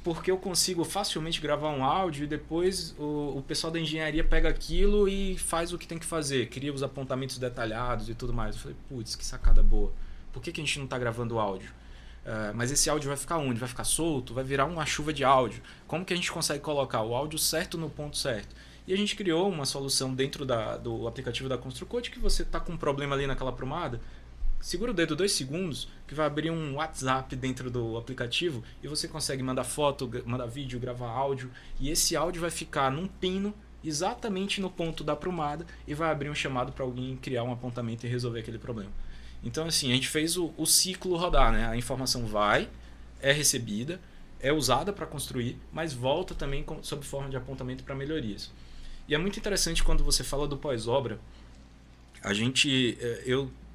porque eu consigo facilmente gravar um áudio e depois o pessoal da engenharia pega aquilo e faz o que tem que fazer, cria os apontamentos detalhados e tudo mais. Eu falei, putz, que sacada boa. Por que a gente não está gravando áudio? Mas esse áudio vai ficar onde? Vai ficar solto? Vai virar uma chuva de áudio? Como que a gente consegue colocar o áudio certo no ponto certo? E a gente criou uma solução dentro do aplicativo da Construcode que você está com um problema ali naquela prumada, segura o dedo 2 segundos que vai abrir um WhatsApp dentro do aplicativo e você consegue mandar foto, mandar vídeo, gravar áudio e esse áudio vai ficar num pino exatamente no ponto da prumada e vai abrir um chamado para alguém criar um apontamento e resolver aquele problema. Então assim, a gente fez o ciclo rodar, né? A informação vai, é recebida, é usada para construir, mas volta também sob forma de apontamento para melhorias. E é muito interessante quando você fala do pós-obra,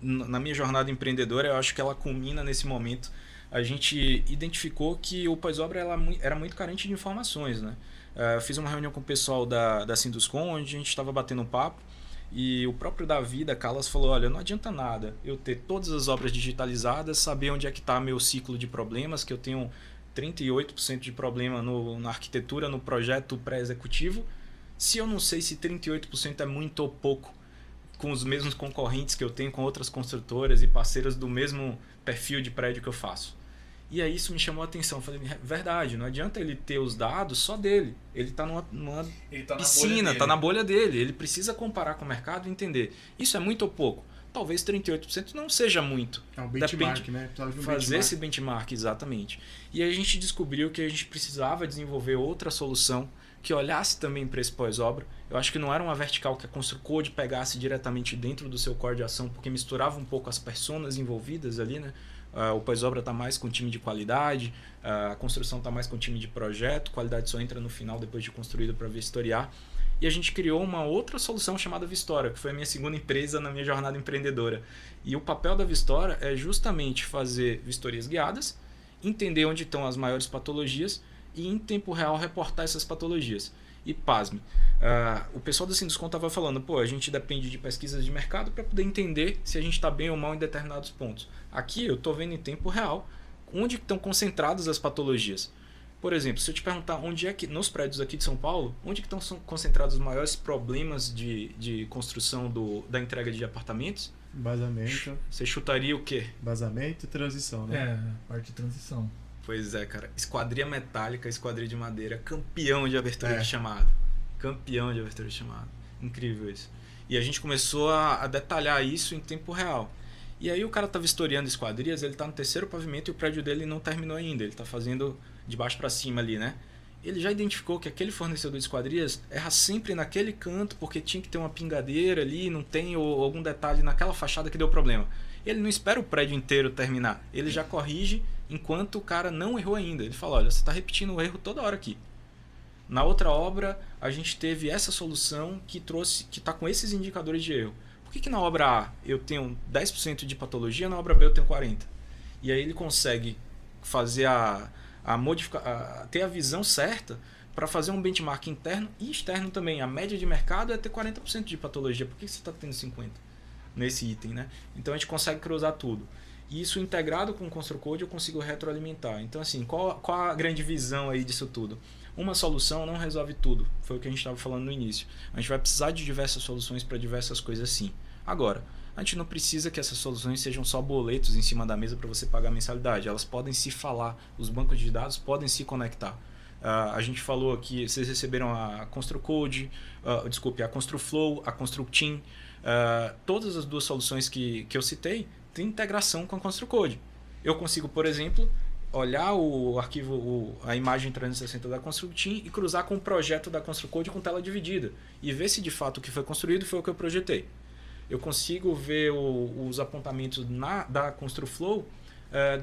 na minha jornada empreendedora, eu acho que ela culmina nesse momento. A gente identificou que o pós-obra era muito carente de informações, né? Eu fiz uma reunião com o pessoal da Sinduscom, onde a gente estava batendo um papo, e o próprio Davi da Calas falou, olha, não adianta nada eu ter todas as obras digitalizadas, saber onde é que está meu ciclo de problemas, que eu tenho 38% de problema na arquitetura, no projeto pré-executivo, se eu não sei se 38% é muito ou pouco, com os mesmos concorrentes que eu tenho com outras construtoras e parceiras do mesmo perfil de prédio que eu faço. E aí isso me chamou a atenção. Falei, verdade, não adianta ele ter os dados só dele. Ele está numa piscina, está na bolha dele. Ele precisa comparar com o mercado e entender. Isso é muito ou pouco? Talvez 38% não seja muito. É um benchmark, né? Fazer esse benchmark, exatamente. E aí a gente descobriu que a gente precisava desenvolver outra solução que olhasse também para esse pós-obra. Eu acho que não era uma vertical que a Construcode pegasse diretamente dentro do seu core de ação, porque misturava um pouco as personas envolvidas ali, né? o pós-obra está mais com o time de qualidade, a construção está mais com o time de projeto, qualidade só entra no final depois de construído para vistoriar. E a gente criou uma outra solução chamada Vistora, que foi a minha segunda empresa na minha jornada empreendedora. E o papel da Vistora é justamente fazer vistorias guiadas, entender onde estão as maiores patologias e em tempo real reportar essas patologias. E pasme, o pessoal da Sinduscon estava falando, a gente depende de pesquisas de mercado para poder entender se a gente está bem ou mal em determinados pontos. Aqui eu estou vendo em tempo real onde estão concentradas as patologias. Por exemplo, se eu te perguntar onde é que, nos prédios aqui de São Paulo, onde é que estão concentrados os maiores problemas de construção da entrega de apartamentos? Vazamento. Você chutaria o quê? Vazamento e transição, né? Parte de transição. Pois é, cara. Esquadria metálica, esquadria de madeira, campeão de abertura de chamada. Campeão de abertura de chamada. Incrível isso. E a gente começou a detalhar isso em tempo real. E aí o cara tá vistoriando esquadrias, ele tá no terceiro pavimento e o prédio dele não terminou ainda. Ele tá fazendo de baixo para cima ali, né? Ele já identificou que aquele fornecedor de esquadrias erra sempre naquele canto porque tinha que ter uma pingadeira ali, não tem ou algum detalhe naquela fachada que deu problema. Ele não espera o prédio inteiro terminar. Ele já corrige enquanto o cara não errou ainda. Ele fala, olha, você está repetindo o erro toda hora aqui. Na outra obra, a gente teve essa solução que está com esses indicadores de erro. Por que na obra A eu tenho 10% de patologia, na obra B eu tenho 40%? E aí ele consegue fazer ter a visão certa para fazer um benchmark interno e externo também. A média de mercado é ter 40% de patologia. Por que você está tendo 50% nesse item, né? Então a gente consegue cruzar tudo. E isso integrado com o ConstruCode eu consigo retroalimentar. Então assim, qual a grande visão aí disso tudo? Uma solução não resolve tudo. Foi o que a gente estava falando no início. A gente vai precisar de diversas soluções para diversas coisas sim. Agora, a gente não precisa que essas soluções sejam só boletos em cima da mesa para você pagar mensalidade. Elas podem se falar, os bancos de dados podem se conectar. A gente falou aqui, vocês receberam a ConstruCode, a ConstruFlow, a ConstruTeam. Todas as duas soluções que eu citei têm integração com a ConstruCode. Eu consigo, por exemplo, olhar o arquivo, a imagem 360 da ConstruTeam e cruzar com o projeto da ConstruCode com tela dividida e ver se de fato o que foi construído foi o que eu projetei. Eu consigo ver os apontamentos da ConstruFlow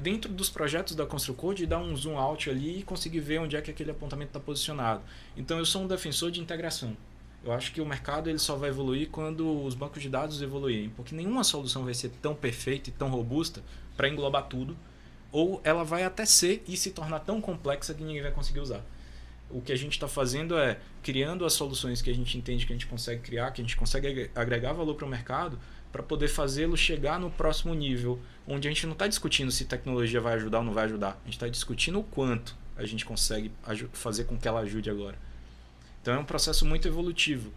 dentro dos projetos da ConstruCode e dar um zoom out ali e conseguir ver onde é que aquele apontamento está posicionado. Então eu sou um defensor de integração. Eu acho que o mercado ele só vai evoluir quando os bancos de dados evoluírem, porque nenhuma solução vai ser tão perfeita e tão robusta para englobar tudo, ou ela vai até ser e se tornar tão complexa que ninguém vai conseguir usar. O que a gente está fazendo é criando as soluções que a gente entende que a gente consegue criar, que a gente consegue agregar valor para o mercado, para poder fazê-lo chegar no próximo nível, onde a gente não está discutindo se tecnologia vai ajudar ou não vai ajudar. A gente está discutindo o quanto a gente consegue fazer com que ela ajude agora. Então é um processo muito evolutivo.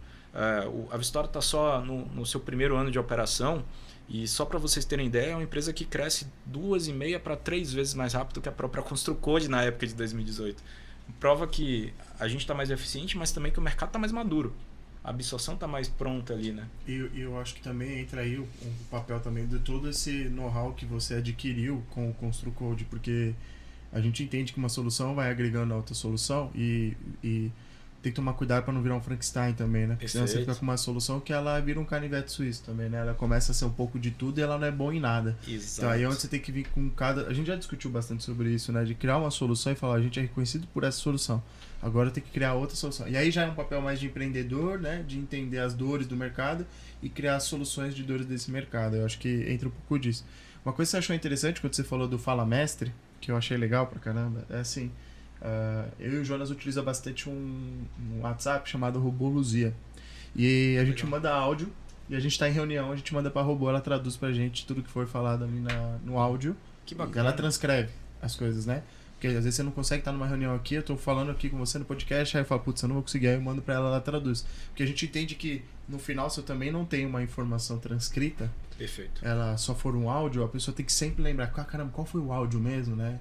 A Vistora está só no seu primeiro ano de operação, e só para vocês terem ideia, é uma empresa que cresce 2,5 para 3 vezes mais rápido que a própria ConstruCode na época de 2018. Prova que a gente está mais eficiente, mas também que o mercado está mais maduro. A absorção está mais pronta ali, né? E eu acho que também entra aí o papel também de todo esse know-how que você adquiriu com o ConstruCode, porque a gente entende que uma solução vai agregando a outra solução e tem que tomar cuidado para não virar um Frankenstein também, né? Porque senão você fica com uma solução que ela vira um canivete suíço também, né? Ela começa a ser um pouco de tudo e ela não é boa em nada. Exato. Então aí é onde você tem que vir com cada... A gente já discutiu bastante sobre isso, né? De criar uma solução e falar, a gente é reconhecido por essa solução. Agora tem que criar outra solução. E aí já é um papel mais de empreendedor, né? De entender as dores do mercado e criar soluções de dores desse mercado. Eu acho que entra um pouco disso. Uma coisa que você achou interessante quando você falou do Fala Mestre, que eu achei legal pra caramba, é assim... eu e o Jonas utilizamos bastante um WhatsApp chamado Robô Luzia. E a gente manda áudio e a gente está em reunião, a gente manda para a robô, ela traduz pra gente tudo que for falado ali no áudio. Que bacana. Ela transcreve as coisas, né? Porque às vezes você não consegue estar numa reunião aqui, eu tô falando aqui com você no podcast, aí eu falo, putz, eu não vou conseguir, aí eu mando para ela traduz. Porque a gente entende que no final, se eu também não tenho uma informação transcrita, perfeito, ela só for um áudio, a pessoa tem que sempre lembrar, caramba, qual foi o áudio mesmo, né?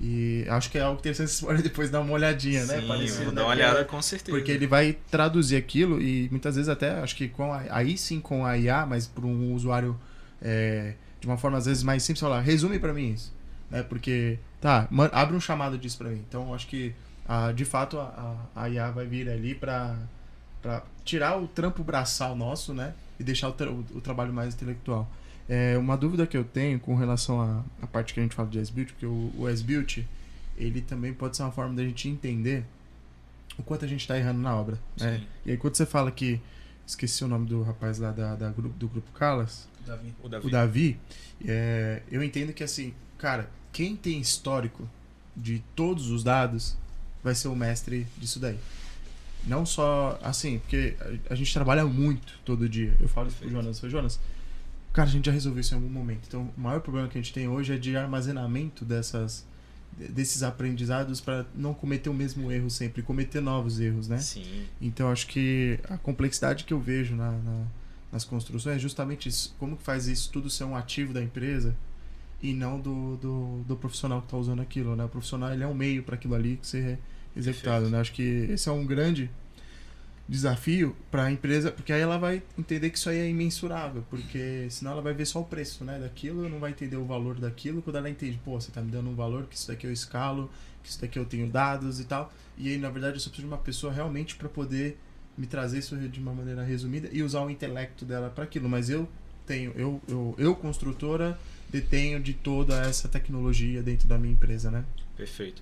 E acho que é algo interessante, vocês podem depois dar uma olhadinha, né? Sim, Parecido, vou dar uma olhada com certeza. Porque ele vai traduzir aquilo e muitas vezes até, acho que aí sim com a IA, mas por um usuário de uma forma às vezes mais simples, falar, resume pra mim isso. Né? Porque, abre um chamado disso pra mim. Então acho que de fato a IA vai vir ali pra tirar o trampo braçal nosso, né? E deixar o trabalho mais intelectual. Uma dúvida que eu tenho com relação à parte que a gente fala de S-Built, porque o S-Built, ele também pode ser uma forma da gente entender o quanto a gente está errando na obra. Né? E aí quando você fala que, esqueci o nome do rapaz lá do Grupo Calas, o Davi, eu entendo que assim, cara, quem tem histórico de todos os dados vai ser o mestre disso daí. Não só assim, porque a gente trabalha muito todo dia. Eu falo isso pro Jonas, Jonas, cara, a gente já resolveu isso em algum momento. Então, o maior problema que a gente tem hoje é de armazenamento desses aprendizados para não cometer o mesmo erro sempre, cometer novos erros, né? Sim. Então, acho que a complexidade que eu vejo nas construções é justamente isso. Como que faz isso tudo ser um ativo da empresa e não do profissional que está usando aquilo, né? O profissional, ele é um meio para aquilo ali que ser executado, né? Acho que esse é um grande desafio para a empresa, porque aí ela vai entender que isso aí é imensurável, porque senão ela vai ver só o preço, né, daquilo, não vai entender o valor daquilo. Quando ela entende, pô, você tá me dando um valor, que isso daqui eu escalo, que isso daqui eu tenho dados e tal, e aí na verdade eu só preciso de uma pessoa realmente para poder me trazer isso de uma maneira resumida e usar o intelecto dela para aquilo. Mas eu construtora, detenho de toda essa tecnologia dentro da minha empresa, né? Perfeito.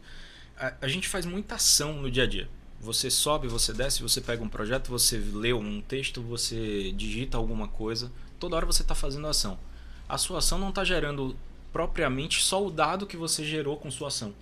A gente faz muita ação no dia a dia. Você sobe, você desce, você pega um projeto, você lê um texto, você digita alguma coisa. Toda hora você está fazendo ação. A sua ação não está gerando propriamente só o dado que você gerou com sua ação.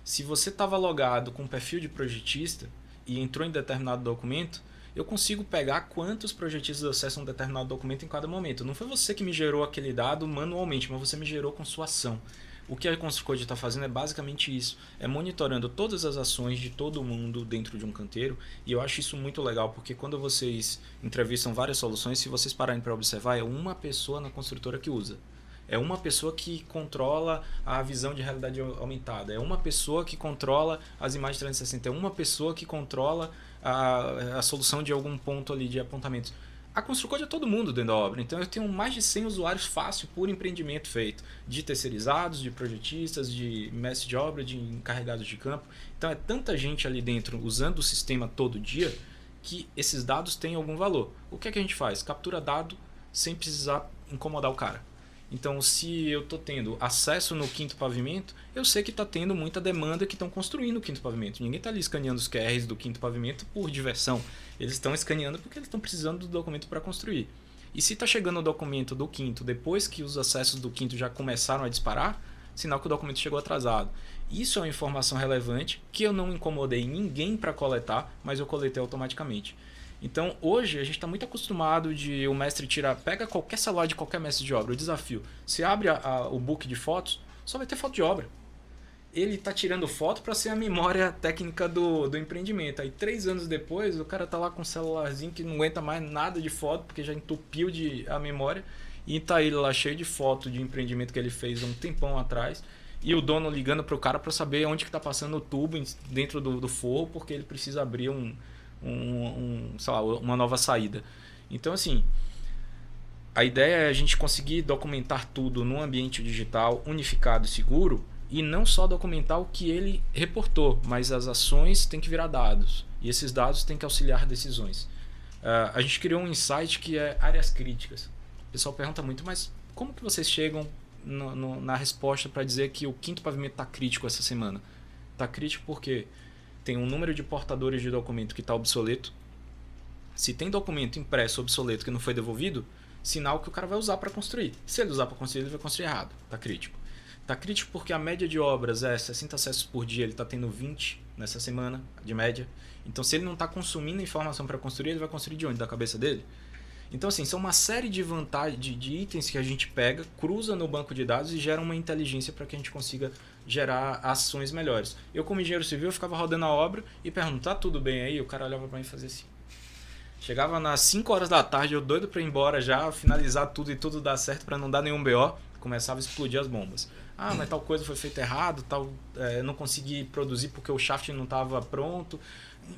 Se você estava logado com um perfil de projetista e entrou em determinado documento, eu consigo pegar quantos projetistas acessam um determinado documento em cada momento. Não foi você que me gerou aquele dado manualmente, mas você me gerou com sua ação. O que a ConstruCode está fazendo é basicamente isso. É monitorando todas as ações de todo mundo dentro de um canteiro. E eu acho isso muito legal, porque quando vocês entrevistam várias soluções, se vocês pararem para observar, é uma pessoa na construtora que usa. É uma pessoa que controla a visão de realidade aumentada. É uma pessoa que controla as imagens 360. É uma pessoa que controla a solução de algum ponto ali de apontamentos. A ConstruCode é todo mundo dentro da obra, então eu tenho mais de 100 usuários fácil por empreendimento feito, de terceirizados, de projetistas, de mestre de obra, de encarregados de campo. Então é tanta gente ali dentro usando o sistema todo dia que esses dados têm algum valor. O que é que a gente faz? Captura dado sem precisar incomodar o cara. Então, se eu estou tendo acesso no quinto pavimento, eu sei que está tendo muita demanda que estão construindo o quinto pavimento. Ninguém está ali escaneando os QRs do quinto pavimento por diversão. Eles estão escaneando porque eles estão precisando do documento para construir. E se está chegando o documento do quinto depois que os acessos do quinto já começaram a disparar, sinal que o documento chegou atrasado. Isso é uma informação relevante que eu não incomodei ninguém para coletar, mas eu coletei automaticamente. Então, hoje, a gente está muito acostumado de o mestre pega qualquer celular de qualquer mestre de obra, o desafio. Você abre o book de fotos, só vai ter foto de obra. Ele está tirando foto para ser a memória técnica do empreendimento. Aí, 3 anos depois, o cara está lá com um celularzinho que não aguenta mais nada de foto, porque já entupiu a memória, e está ele lá cheio de foto de empreendimento que ele fez há um tempão atrás, e o dono ligando para o cara para saber onde que está passando o tubo dentro do forro, porque ele precisa abrir sei lá, uma nova saída. Então, assim, a ideia é a gente conseguir documentar tudo num ambiente digital unificado e seguro, e não só documentar o que ele reportou, mas as ações têm que virar dados, e esses dados têm que auxiliar decisões. A gente criou um insight que é áreas críticas. O pessoal pergunta muito, mas como que vocês chegam na resposta para dizer que o quinto pavimento está crítico essa semana? Está crítico porque tem um número de portadores de documento que está obsoleto. Se tem documento impresso obsoleto que não foi devolvido, sinal que o cara vai usar para construir. Se ele usar para construir, ele vai construir errado. Está crítico. Está crítico porque a média de obras é 60 acessos por dia, ele está tendo 20 nessa semana, de média. Então, se ele não está consumindo informação para construir, ele vai construir de onde? Da cabeça dele? Então, assim, são uma série de vantagens, de itens que a gente pega, cruza no banco de dados e gera uma inteligência para que a gente consiga gerar ações melhores. Eu, como engenheiro civil, eu ficava rodando a obra e perguntando, tá tudo bem aí? O cara olhava para mim e fazia assim. Chegava nas 5 horas da tarde, eu doido para ir embora já, finalizar tudo e tudo dar certo para não dar nenhum BO, começava a explodir as bombas. Ah, mas tal coisa foi feita errado, não consegui produzir porque o shaft não estava pronto.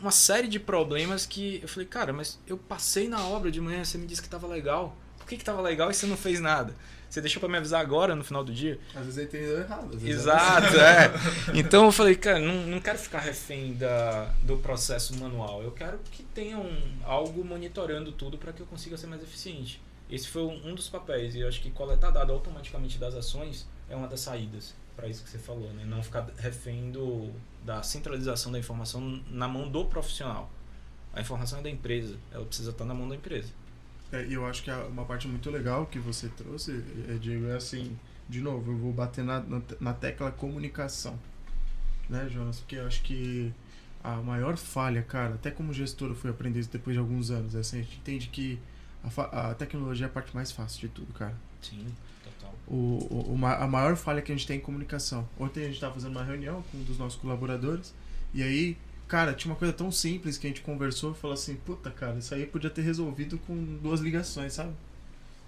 Uma série de problemas que eu falei, cara, mas eu passei na obra de manhã, você me disse que estava legal. Por que estava legal e você não fez nada? Você deixou para me avisar agora, no final do dia? Às vezes ele entendeu errado. Exato, é. Então eu falei, cara, não quero ficar refém do processo manual. Eu quero que tenha algo monitorando tudo para que eu consiga ser mais eficiente. Esse foi um dos papéis, e eu acho que coletar dado automaticamente das ações é uma das saídas para isso que você falou, né? Não ficar refém da centralização da informação na mão do profissional. A informação é da empresa, ela precisa estar na mão da empresa. E eu acho que uma parte muito legal que você trouxe, Diego, é assim, de novo, eu vou bater na tecla comunicação, né, Jonas? Porque eu acho que a maior falha, cara, até como gestor eu fui aprender isso depois de alguns anos, é assim, a gente entende que a tecnologia é a parte mais fácil de tudo, cara. Sim, total. A maior falha que a gente tem é em comunicação. Ontem a gente estava fazendo uma reunião com um dos nossos colaboradores, e aí, cara, tinha uma coisa tão simples que a gente conversou e falou assim, puta, cara, isso aí podia ter resolvido com 2 ligações, sabe?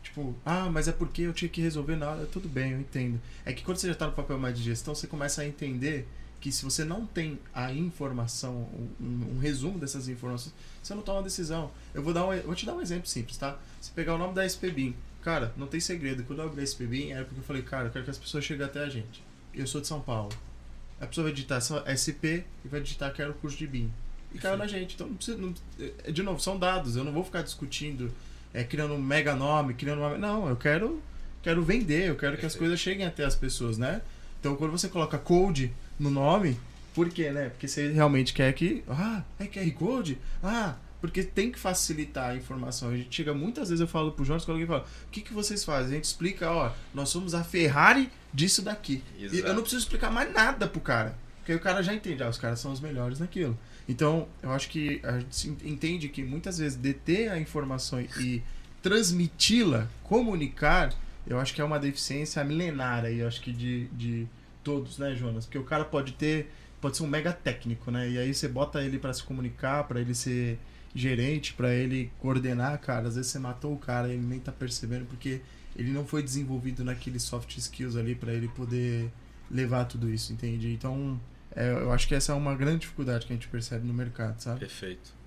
Tipo, mas é porque eu tinha que resolver na hora. Tudo bem, eu entendo. É que quando você já tá no papel mais de gestão, você começa a entender que se você não tem a informação, um resumo dessas informações, você não toma uma decisão. Vou te dar um exemplo simples, tá? Se pegar o nome da SPBIM, cara, não tem segredo. Quando eu abri a SPBIM, era porque eu falei, cara, eu quero que as pessoas cheguem até a gente. Eu sou de São Paulo. A pessoa vai digitar SP e vai digitar quero o curso de BIM. E caiu na gente. Então, não precisa, de novo, são dados. Eu não vou ficar discutindo, criando um mega nome, Não, eu quero vender, eu quero que as coisas cheguem até as pessoas, né? Então, quando você coloca code no nome, por quê, né? Porque você realmente quer que... é QR Code? Porque tem que facilitar a informação. A gente chega, muitas vezes eu falo pro Jonas, quando alguém fala, o que vocês fazem? A gente explica, nós somos a Ferrari disso daqui. Exato. E eu não preciso explicar mais nada pro cara. Porque aí o cara já entende, os caras são os melhores naquilo. Então, eu acho que a gente entende que muitas vezes deter a informação e transmiti-la, comunicar, eu acho que é uma deficiência milenar aí, eu acho que de todos, né, Jonas? Porque o cara pode ser um mega técnico, né? E aí você bota ele para se comunicar, para ele ser gerente, para ele coordenar, cara, às vezes você matou o cara, ele nem tá percebendo, porque ele não foi desenvolvido naqueles soft skills ali para ele poder levar tudo isso, entende? Então, eu acho que essa é uma grande dificuldade que a gente percebe no mercado, sabe? Perfeito.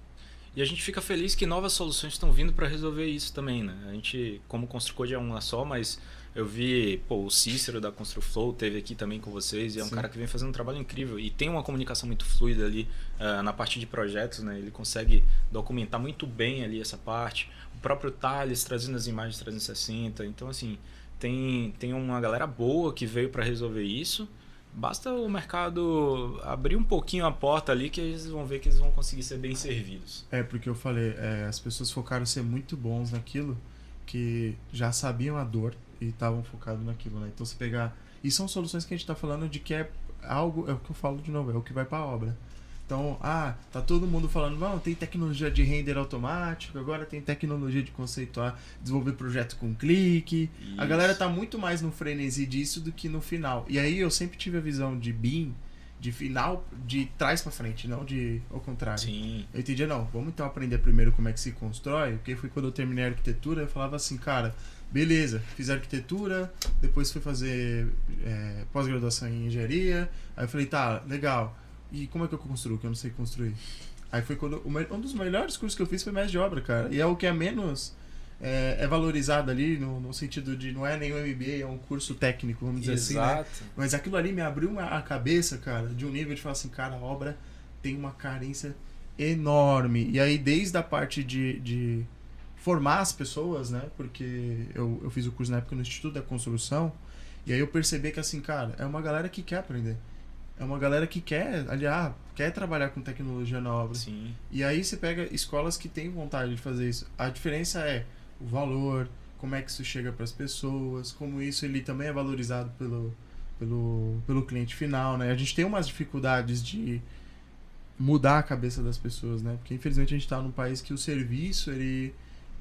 E a gente fica feliz que novas soluções estão vindo para resolver isso também, né? A gente, como ConstruCode é uma só, mas eu vi, o Cícero da ConstruFlow teve aqui também com vocês, e é um cara que vem fazendo um trabalho incrível e tem uma comunicação muito fluida ali na parte de projetos, né? Ele consegue documentar muito bem ali essa parte. O próprio Thales trazendo as imagens 360. Então, assim, tem uma galera boa que veio para resolver isso. Basta o mercado abrir um pouquinho a porta ali que eles vão ver que eles vão conseguir ser bem servidos. Porque eu falei, as pessoas focaram em ser muito bons naquilo que já sabiam a dor e estavam focados naquilo, né? Então, você pegar... E são soluções que a gente está falando de que é algo... É o que eu falo de novo, é o que vai para a obra. Então, tá todo mundo falando, não, tem tecnologia de render automático, agora tem tecnologia de conceituar, desenvolver projeto com clique. Isso. A galera tá muito mais no frenesi disso do que no final. E aí eu sempre tive a visão de BIM, de final, de trás para frente, não ao contrário. Sim. Eu entendia, não, vamos então aprender primeiro como é que se constrói, porque foi quando eu terminei a arquitetura, eu falava assim, cara, beleza, fiz arquitetura, depois fui fazer pós-graduação em engenharia, aí eu falei, tá, legal. E como é que eu construo? Que eu não sei construir. Aí foi quando... Um dos melhores cursos que eu fiz foi mestre de obra, cara. E é o que é menos... É valorizado ali, no sentido de... Não é nenhum MBA, é um curso técnico, vamos dizer assim, né? Mas aquilo ali me abriu a cabeça, cara, de um nível de falar assim, cara, a obra tem uma carência enorme. E aí, desde a parte de formar as pessoas, né? Porque eu fiz o curso na época no Instituto da Construção. E aí eu percebi que, assim, cara, é uma galera que quer aprender. É uma galera que quer trabalhar com tecnologia na obra. Sim. E aí você pega escolas que têm vontade de fazer isso. A diferença é o valor, como é que isso chega para as pessoas, como isso ele também é valorizado pelo cliente final, né? A gente tem umas dificuldades de mudar a cabeça das pessoas, né? Porque infelizmente a gente está num país que o serviço ele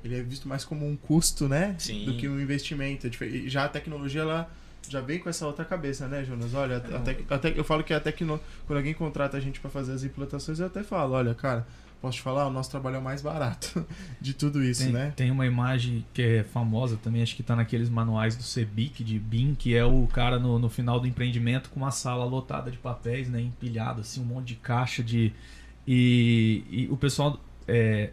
é visto mais como um custo, né? Sim. Do que um investimento. E já a tecnologia ela já vem com essa outra cabeça, né, Jonas? Olha, até eu falo que quando alguém contrata a gente para fazer as implantações, eu até falo, olha, cara, posso te falar, o nosso trabalho é o mais barato de tudo isso, né? Tem uma imagem que é famosa também, acho que tá naqueles manuais do CEBIC, de BIM, que é o cara no final do empreendimento com uma sala lotada de papéis, né, empilhado, assim, um monte de caixa e o pessoal...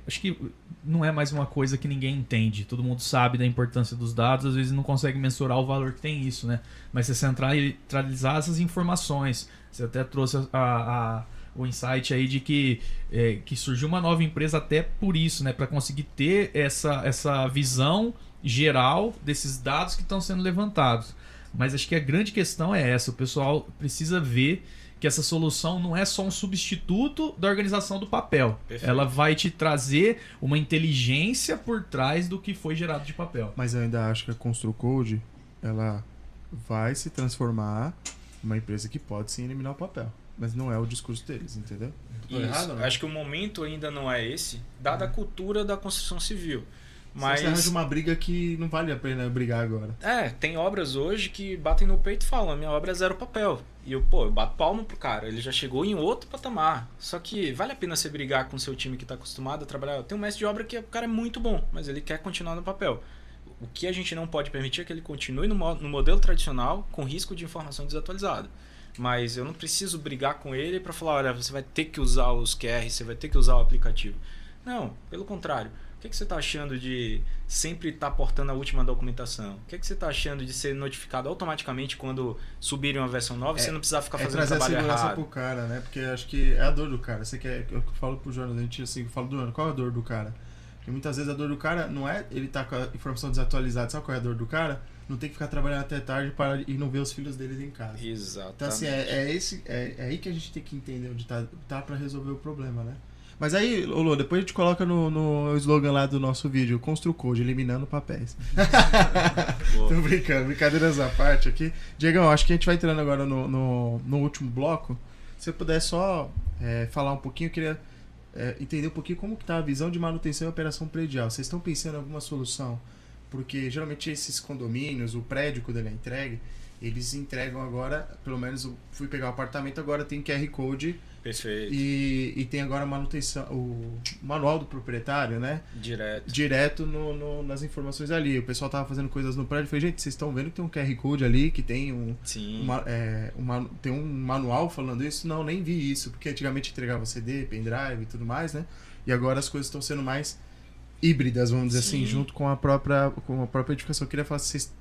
acho que não é mais uma coisa que ninguém entende. Todo mundo sabe da importância dos dados, às vezes não consegue mensurar o valor que tem isso, né? Mas você centralizar essas informações, você até trouxe o insight aí de que surgiu uma nova empresa até por isso, né? Para conseguir ter essa visão geral desses dados que estão sendo levantados. Mas acho que a grande questão é essa, o pessoal precisa ver que essa solução não é só um substituto da organização do papel. Perfeito. Ela vai te trazer uma inteligência por trás do que foi gerado de papel. Mas eu ainda acho que a ConstruCode, ela vai se transformar numa empresa que pode sim eliminar o papel. Mas não é o discurso deles, entendeu? Tô errado, não? Acho que o momento ainda não é esse, dada a cultura da construção civil. Mas Você arranja uma briga que não vale a pena brigar agora. tem obras hoje que batem no peito e falam, minha obra é zero papel. E eu bato palma pro cara, ele já chegou em outro patamar. Só que vale a pena você brigar com o seu time que está acostumado a trabalhar. Tem um mestre de obra que o cara é muito bom, mas ele quer continuar no papel. O que a gente não pode permitir é que ele continue no modelo tradicional com risco de informação desatualizada. Mas eu não preciso brigar com ele para falar, olha, você vai ter que usar os QRs, você vai ter que usar o aplicativo. Não, pelo contrário. O que você está achando de sempre estar portando a última documentação? O que você está achando de ser notificado automaticamente quando subirem uma versão nova e você não precisar ficar fazendo trazer trabalho a segurança errado? pro cara, né? Porque acho que é a dor do cara. Você quer, eu falo pro Jonas, a gente assim, eu falo do Jonas, qual é a dor do cara? Porque muitas vezes a dor do cara não é ele tá com a informação desatualizada. Sabe qual é a dor do cara? Não tem que ficar trabalhando até tarde e não ver os filhos deles em casa. Exatamente. Então assim, é aí que a gente tem que entender onde tá pra resolver o problema, né? Mas aí, Lolo, depois a gente coloca no slogan lá do nosso vídeo, ConstruCode, eliminando papéis. Tô brincando, brincadeiras à parte aqui. Diegão, acho que a gente vai entrando agora no último bloco. Se você puder só falar um pouquinho, eu queria entender um pouquinho como que tá a visão de manutenção e operação predial. Vocês estão pensando em alguma solução? Porque geralmente esses condomínios, o prédio quando ele é entregue, eles entregam agora, pelo menos eu fui pegar o apartamento, agora tem QR Code. Perfeito. E tem agora a manutenção, o manual do proprietário, né? Direto nas informações ali. O pessoal tava fazendo coisas no prédio. Eu falei, gente, vocês estão vendo que tem um QR Code ali, que tem tem um manual falando isso? Não, nem vi isso, porque antigamente entregava CD, pendrive e tudo mais, né? E agora as coisas estão sendo mais híbridas, vamos dizer assim, junto com a própria edificação. Eu queria falar se vocês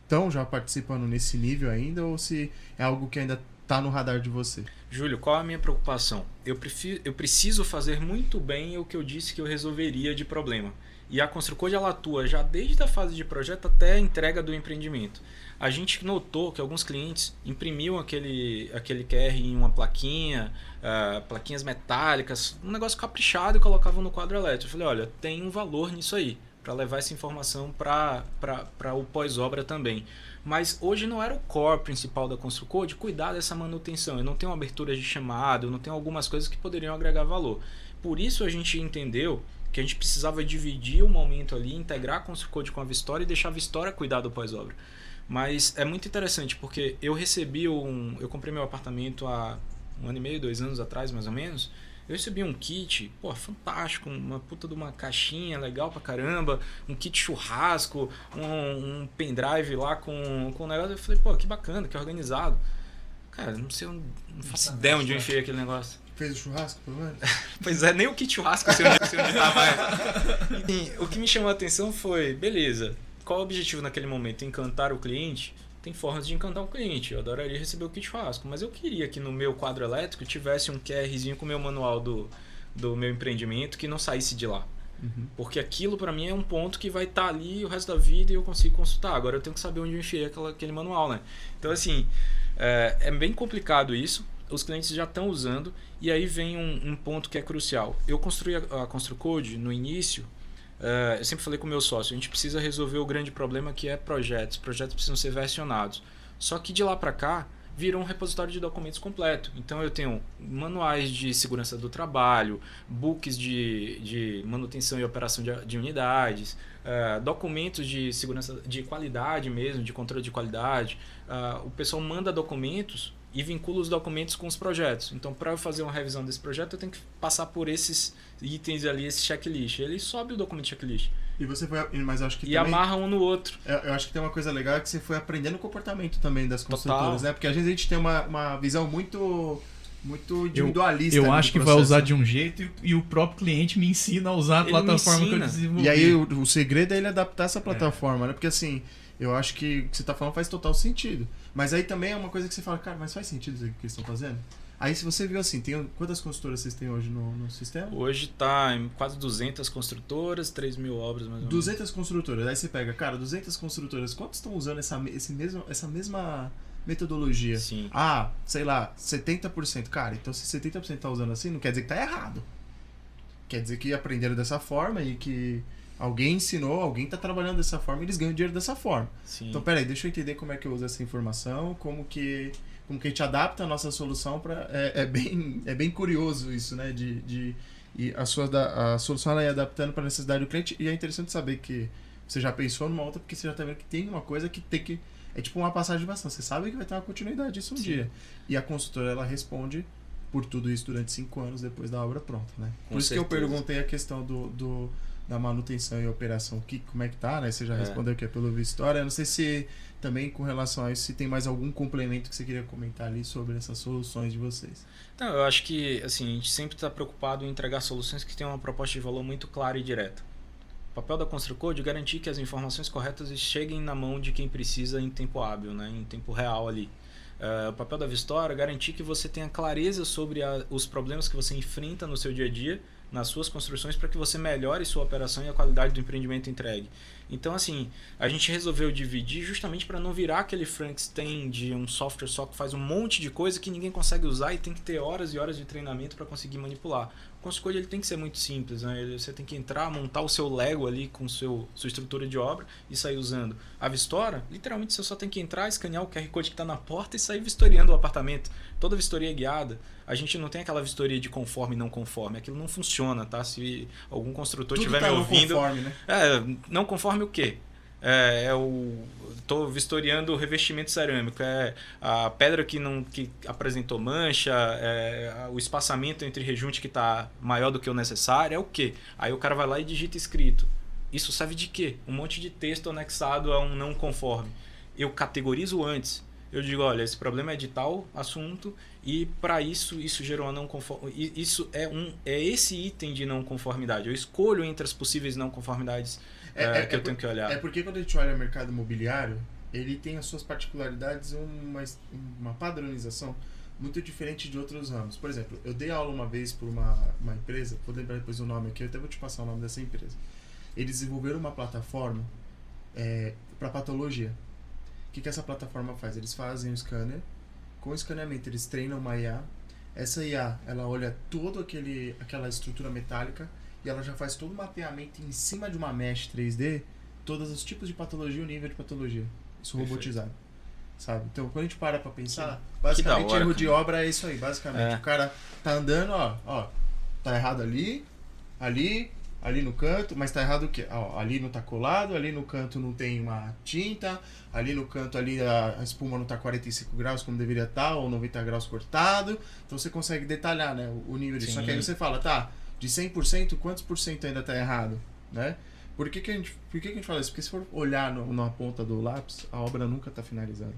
estão já participando nesse nível ainda ou se é algo que ainda tá no radar de você. Júlio, qual a minha preocupação? Eu preciso fazer muito bem o que eu disse que eu resolveria de problema. E a ConstruCode ela atua já desde a fase de projeto até a entrega do empreendimento. A gente notou que alguns clientes imprimiam aquele QR em uma plaquinha, plaquinhas metálicas, um negócio caprichado e colocavam no quadro elétrico. Eu falei, olha, tem um valor nisso aí, para levar essa informação para o pós-obra também. Mas hoje não era o core principal da ConstruCode cuidar dessa manutenção. Eu não tenho uma abertura de chamado, eu não tenho algumas coisas que poderiam agregar valor. Por isso a gente entendeu que a gente precisava dividir o momento ali, integrar a ConstruCode com a Vistória e deixar a Vistória cuidar do pós-obra. Mas é muito interessante porque eu comprei meu apartamento há 1 ano e meio, 2 anos atrás mais ou menos. Eu recebi um kit, fantástico, uma puta de uma caixinha legal pra caramba, um kit churrasco, um pendrive lá com um negócio. Eu falei, que bacana, que organizado. Cara, não faço ideia onde eu enfiei aquele negócio. Fez o churrasco, pelo menos? Pois é, nem o kit churrasco se onde tava. Enfim, o que me chamou a atenção foi, beleza, qual o objetivo naquele momento? Encantar o cliente? Tem formas de encantar o cliente. Eu adoraria receber o kit churrasco, mas eu queria que no meu quadro elétrico tivesse um QRzinho com o meu manual do meu empreendimento que não saísse de lá. Uhum. Porque aquilo para mim é um ponto que vai estar ali o resto da vida e eu consigo consultar. Agora eu tenho que saber onde eu enfiei aquele manual, né? Então assim, é bem complicado isso. Os clientes já estão usando e aí vem um ponto que é crucial. Eu construí a ConstruCode no início. Eu sempre falei com o meu sócio, a gente precisa resolver o grande problema que é projetos. Projetos precisam ser versionados. Só que de lá para cá, virou um repositório de documentos completo. Então eu tenho manuais de segurança do trabalho, books de manutenção e operação de unidades, documentos de segurança de qualidade mesmo, de controle de qualidade. O pessoal manda documentos e vincula os documentos com os projetos. Então, para eu fazer uma revisão desse projeto, eu tenho que passar por esses itens ali, esse checklist. Ele sobe o documento checklist. E você foi, mas acho que e também amarra um no outro. Eu acho que tem uma coisa legal que você foi aprendendo o comportamento também das construtoras, né? Porque às vezes a gente tem uma visão muito individualista. Eu acho que vai usar de um jeito e o próprio cliente me ensina a usar a plataforma que eu desenvolvi. E aí o segredo é ele adaptar essa plataforma, né? Porque assim, eu acho que o que você está falando faz total sentido. Mas aí também é uma coisa que você fala, cara, mas faz sentido isso que eles estão fazendo? Aí se você viu assim, quantas consultoras vocês têm hoje no sistema? Hoje tá em quase 200 construtoras, 3.000 obras mais ou menos. 200 construtoras. Aí você pega, cara, 200 construtoras, quantos estão usando essa mesma metodologia? Sim. Ah, sei lá, 70%. Cara, então se 70% tá usando assim, não quer dizer que tá errado. Quer dizer que aprenderam dessa forma e que alguém ensinou, alguém tá trabalhando dessa forma e eles ganham dinheiro dessa forma. Sim. Então, peraí, deixa eu entender como é que eu uso essa informação, como que a gente adapta a nossa solução para é bem curioso isso, né? E a solução ela é adaptando para a necessidade do cliente, e é interessante saber que você já pensou numa outra, porque você já tá vendo que tem uma coisa que tem que... É tipo uma passagem de bastão. Você sabe que vai ter uma continuidade disso um dia. E a consultora, ela responde por tudo isso durante 5 anos depois da obra pronta, né? Por isso que eu perguntei a questão da manutenção e operação, como é que tá, né? Você já respondeu que é pelo visto história. Eu não sei se também com relação a isso, se tem mais algum complemento que você queria comentar ali sobre essas soluções de vocês. Não, eu acho que assim, a gente sempre está preocupado em entregar soluções que tenham uma proposta de valor muito clara e direta. O papel da ConstruCode é garantir que as informações corretas cheguem na mão de quem precisa em tempo hábil, né? Em tempo real ali. O papel da Vistora é garantir que você tenha clareza sobre os problemas que você enfrenta no seu dia a dia, nas suas construções, para que você melhore sua operação e a qualidade do empreendimento entregue. Então, assim, a gente resolveu dividir justamente para não virar aquele Frankenstein de um software só que faz um monte de coisa que ninguém consegue usar e tem que ter horas e horas de treinamento para conseguir manipular. O ConstruCode ele tem que ser muito simples, né? Você tem que entrar, montar o seu Lego ali com sua estrutura de obra e sair usando. A Vistora, literalmente você só tem que entrar, escanear o QR Code que está na porta e sair vistoriando o apartamento. Toda vistoria é guiada. A gente não tem aquela vistoria de conforme e não conforme. Aquilo não funciona, tá? Se algum construtor estiver me ouvindo... Não conforme, né? Não conforme o quê? Estou vistoriando o revestimento cerâmico, a pedra que apresentou mancha, o espaçamento entre rejunte que está maior do que o necessário, é o quê? Aí o cara vai lá e digita escrito. Isso serve de quê? Um monte de texto anexado a um não conforme. Eu categorizo antes. Eu digo, olha, esse problema é de tal assunto e para isso gerou uma não conformidade. Isso é esse item de não conformidade. Eu escolho entre as possíveis não conformidades que eu tenho que olhar. É porque quando a gente olha o mercado imobiliário, ele tem as suas particularidades, uma padronização muito diferente de outros ramos. Por exemplo, eu dei aula uma vez por uma empresa, vou lembrar depois o nome aqui, eu até vou te passar o nome dessa empresa. Eles desenvolveram uma plataforma para patologia. O que essa plataforma faz? Eles fazem um scanner, com o escaneamento eles treinam uma IA, essa IA ela olha toda aquela estrutura metálica e ela já faz todo o mapeamento em cima de uma mesh 3D, todos os tipos de patologia e o nível de patologia, isso robotizado, sabe? Então quando a gente para pra pensar, basicamente erro de obra é isso aí, basicamente, o cara tá andando, ó, tá errado ali no canto, mas tá errado o quê? Ali não tá colado, ali no canto não tem uma tinta, ali no canto ali a espuma não tá 45 graus como deveria estar, ou 90 graus cortado. Então você consegue detalhar, né, o nível disso. Só que aí você fala, tá, de 100%, quantos por cento ainda tá errado, né? Por que a gente fala isso? Porque se for olhar na ponta do lápis, a obra nunca tá finalizada.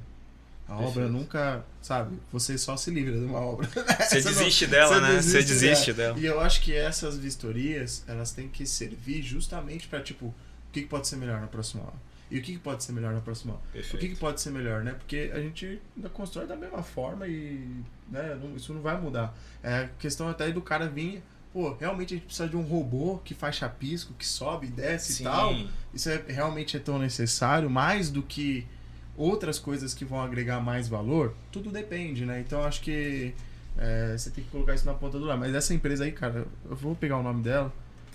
A obra nunca, sabe, você só se livra de uma obra. Você desiste dela, né? Você desiste dela. E eu acho que essas vistorias, elas têm que servir justamente para, tipo, o que pode ser melhor na próxima aula? E o que pode ser melhor na próxima aula? Perfeito. O que pode ser melhor, né? Porque a gente ainda constrói da mesma forma e, né, isso não vai mudar. É a questão até do cara vir, pô, realmente a gente precisa de um robô que faz chapisco, que sobe e desce e tal. Isso realmente é tão necessário, mais do que outras coisas que vão agregar mais valor, tudo depende, né? Então acho que você tem que colocar isso na ponta do lado. Mas essa empresa aí, cara, eu vou pegar o nome dela.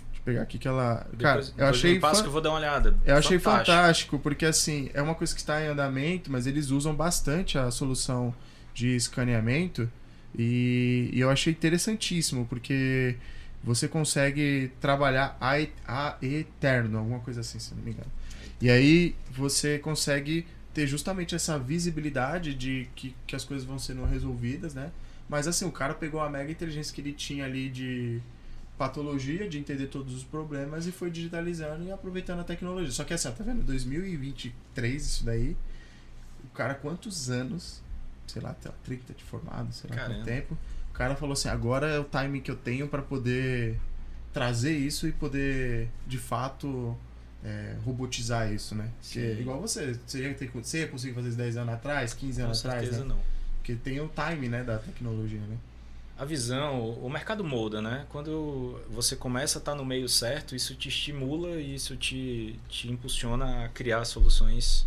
Deixa eu pegar aqui que ela... Cara, eu achei... que eu vou dar uma olhada. Eu achei fantástico, porque assim, é uma coisa que está em andamento, mas eles usam bastante a solução de escaneamento e eu achei interessantíssimo, porque você consegue trabalhar a eterno, alguma coisa assim, se não me engano. E aí você consegue ter justamente essa visibilidade de que as coisas vão sendo resolvidas, né? Mas assim, o cara pegou a mega inteligência que ele tinha ali de patologia, de entender todos os problemas e foi digitalizando e aproveitando a tecnologia. Só que assim, tá vendo? 2023 isso daí, o cara quantos anos, sei lá, até 30 de formado, sei lá quanto tempo, o cara falou assim, agora é o timing que eu tenho para poder trazer isso e poder, de fato... robotizar isso, né? Porque, igual você ia conseguir fazer isso 10 anos atrás, 15 anos atrás, né? Não. Porque tem o time, né, da tecnologia, né? A visão, o mercado molda, né? Quando você começa a estar no meio certo, isso te estimula e isso te impulsiona a criar soluções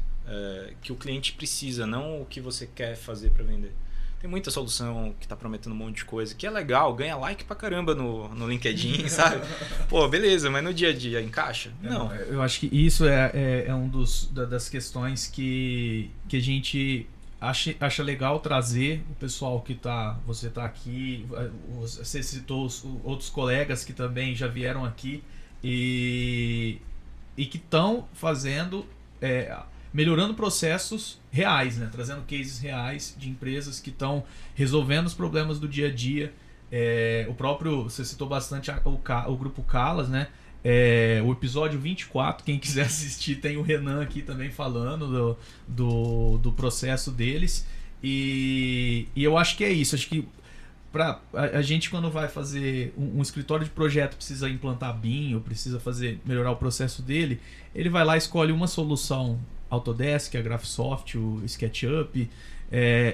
que o cliente precisa, não o que você quer fazer para vender. Tem muita solução que está prometendo um monte de coisa, que é legal, ganha like pra caramba no LinkedIn, sabe? Pô, beleza, mas no dia a dia encaixa? Não. Eu acho que isso é um das questões que a gente acha legal trazer o pessoal que você tá aqui, você citou os outros colegas que também já vieram aqui e que estão fazendo, melhorando processos reais, né? Trazendo cases reais de empresas que estão resolvendo os problemas do dia a dia. O próprio, você citou bastante o grupo Calas, né? O episódio 24, quem quiser assistir, tem o Renan aqui também falando do processo deles. E eu acho que é isso. Acho que a gente, quando vai fazer um escritório de projeto, precisa implantar BIM ou precisa melhorar o processo dele, ele vai lá e escolhe uma solução Autodesk, a Graphisoft, o SketchUp,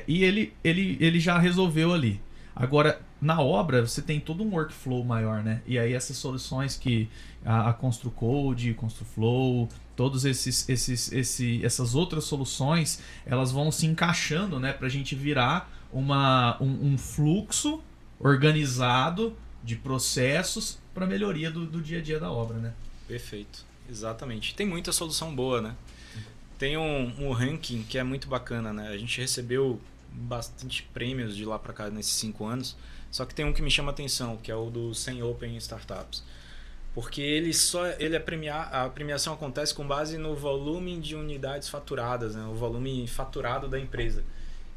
e ele já resolveu ali. Agora, na obra, você tem todo um workflow maior, né? E aí essas soluções que a ConstruCode, ConstruFlow, todas essas outras soluções, elas vão se encaixando, né? Pra gente virar um fluxo organizado de processos para melhoria do dia a dia da obra, né? Perfeito, exatamente. Tem muita solução boa, né? Tem um ranking que é muito bacana, né? A gente recebeu bastante prêmios de lá para cá nesses 5 anos, só que tem um que me chama a atenção, que é o do 100 Open Startups. Porque a premiação acontece com base no volume de unidades faturadas, né? O volume faturado da empresa.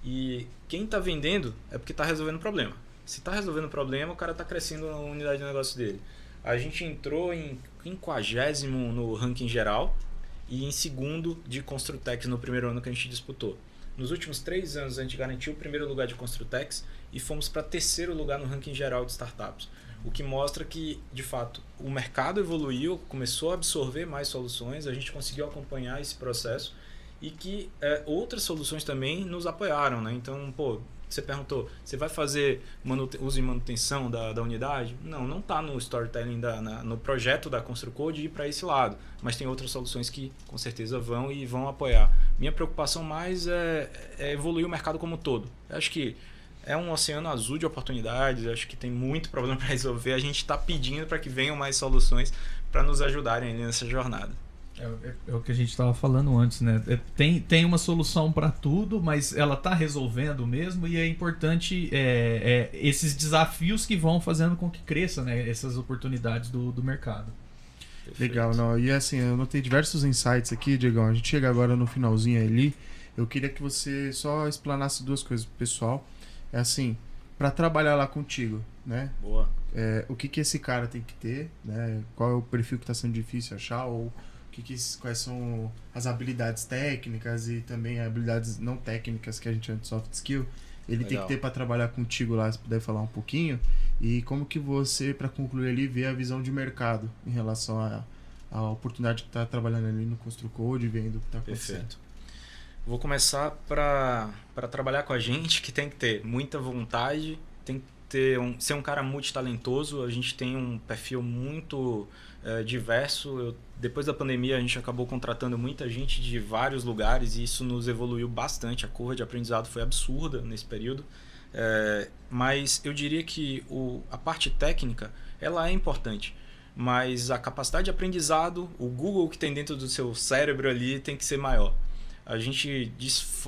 E quem está vendendo é porque está resolvendo o problema. Se está resolvendo o problema, o cara está crescendo na unidade de negócio dele. A gente entrou em 50º no ranking geral e em segundo de Construtex no primeiro ano que a gente disputou. Nos últimos 3 anos a gente garantiu o primeiro lugar de Construtex e fomos para 3º lugar no ranking geral de startups. O que mostra que, de fato, o mercado evoluiu, começou a absorver mais soluções, a gente conseguiu acompanhar esse processo e que outras soluções também nos apoiaram, né? Então, você perguntou, você vai fazer uso e manutenção da unidade? Não está no storytelling, no projeto da ConstruCode ir para esse lado, mas tem outras soluções que com certeza vão apoiar. Minha preocupação mais é evoluir o mercado como um todo. Eu acho que é um oceano azul de oportunidades, eu acho que tem muito problema para resolver, a gente está pedindo para que venham mais soluções para nos ajudarem nessa jornada. É o que a gente estava falando antes, né? Tem uma solução para tudo, mas ela está resolvendo mesmo, e é importante esses desafios que vão fazendo com que cresça, né, essas oportunidades do mercado. Perfeito. Legal, não. E assim, eu notei diversos insights aqui, Diegão. A gente chega agora no finalzinho ali. Eu queria que você só explanasse 2 coisas pro pessoal. É assim, para trabalhar lá contigo, né? Boa. O que esse cara tem que ter, né? Qual é o perfil que está sendo difícil achar, ou quais são as habilidades técnicas e também habilidades não técnicas que a gente chama de soft skill, ele Legal. tem que ter para trabalhar contigo lá, se puder falar um pouquinho, e como que você, para concluir ali, vê a visão de mercado em relação à oportunidade que está trabalhando ali no ConstruCode, vendo o que está acontecendo. Perfeito. Vou começar para trabalhar com a gente, que tem que ter muita vontade, tem que ser um cara multitalentoso. A gente tem um perfil muito diverso. Depois da pandemia, a gente acabou contratando muita gente de vários lugares e isso nos evoluiu bastante. A curva de aprendizado foi absurda nesse período. Mas eu diria que a parte técnica ela é importante, mas a capacidade de aprendizado, o Google que tem dentro do seu cérebro ali tem que ser maior. A gente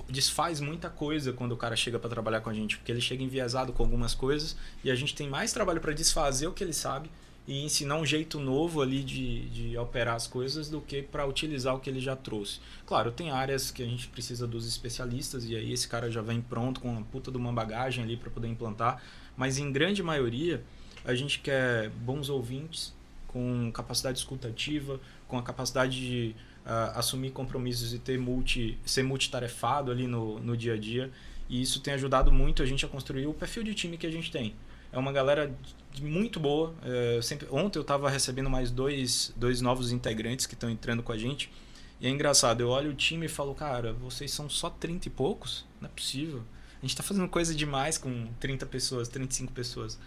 desfaz muita coisa quando o cara chega para trabalhar com a gente, porque ele chega enviesado com algumas coisas e a gente tem mais trabalho para desfazer o que ele sabe e ensinar um jeito novo ali de operar as coisas do que para utilizar o que ele já trouxe. Claro, tem áreas que a gente precisa dos especialistas e aí esse cara já vem pronto com uma puta de uma bagagem ali para poder implantar, mas em grande maioria a gente quer bons ouvintes com capacidade escutativa, com a capacidade de assumir compromissos e ser multitarefado ali no dia a dia, e isso tem ajudado muito a gente a construir o perfil de time que a gente tem. É uma galera muito boa. Ontem eu estava recebendo mais dois novos integrantes que estão entrando com a gente, e é engraçado, eu olho o time e falo, cara, vocês são só 30 e poucos? Não é possível. A gente está fazendo coisa demais com 30 pessoas, 35 pessoas.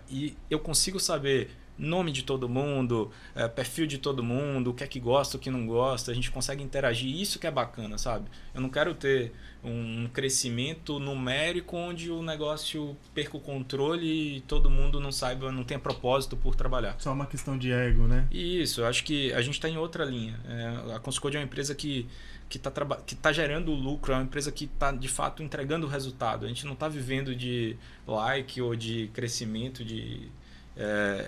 E eu consigo saber nome de todo mundo, perfil de todo mundo, o que é que gosta, o que não gosta, a gente consegue interagir, isso que é bacana, sabe? Eu não quero ter um crescimento numérico onde o negócio perca o controle e todo mundo não saiba, não tenha propósito por trabalhar. Só uma questão de ego, né? Isso, eu acho que a gente está em outra linha. A Construcode é uma empresa que tá gerando lucro, é uma empresa que está de fato entregando o resultado. A gente não está vivendo de like ou de crescimento, de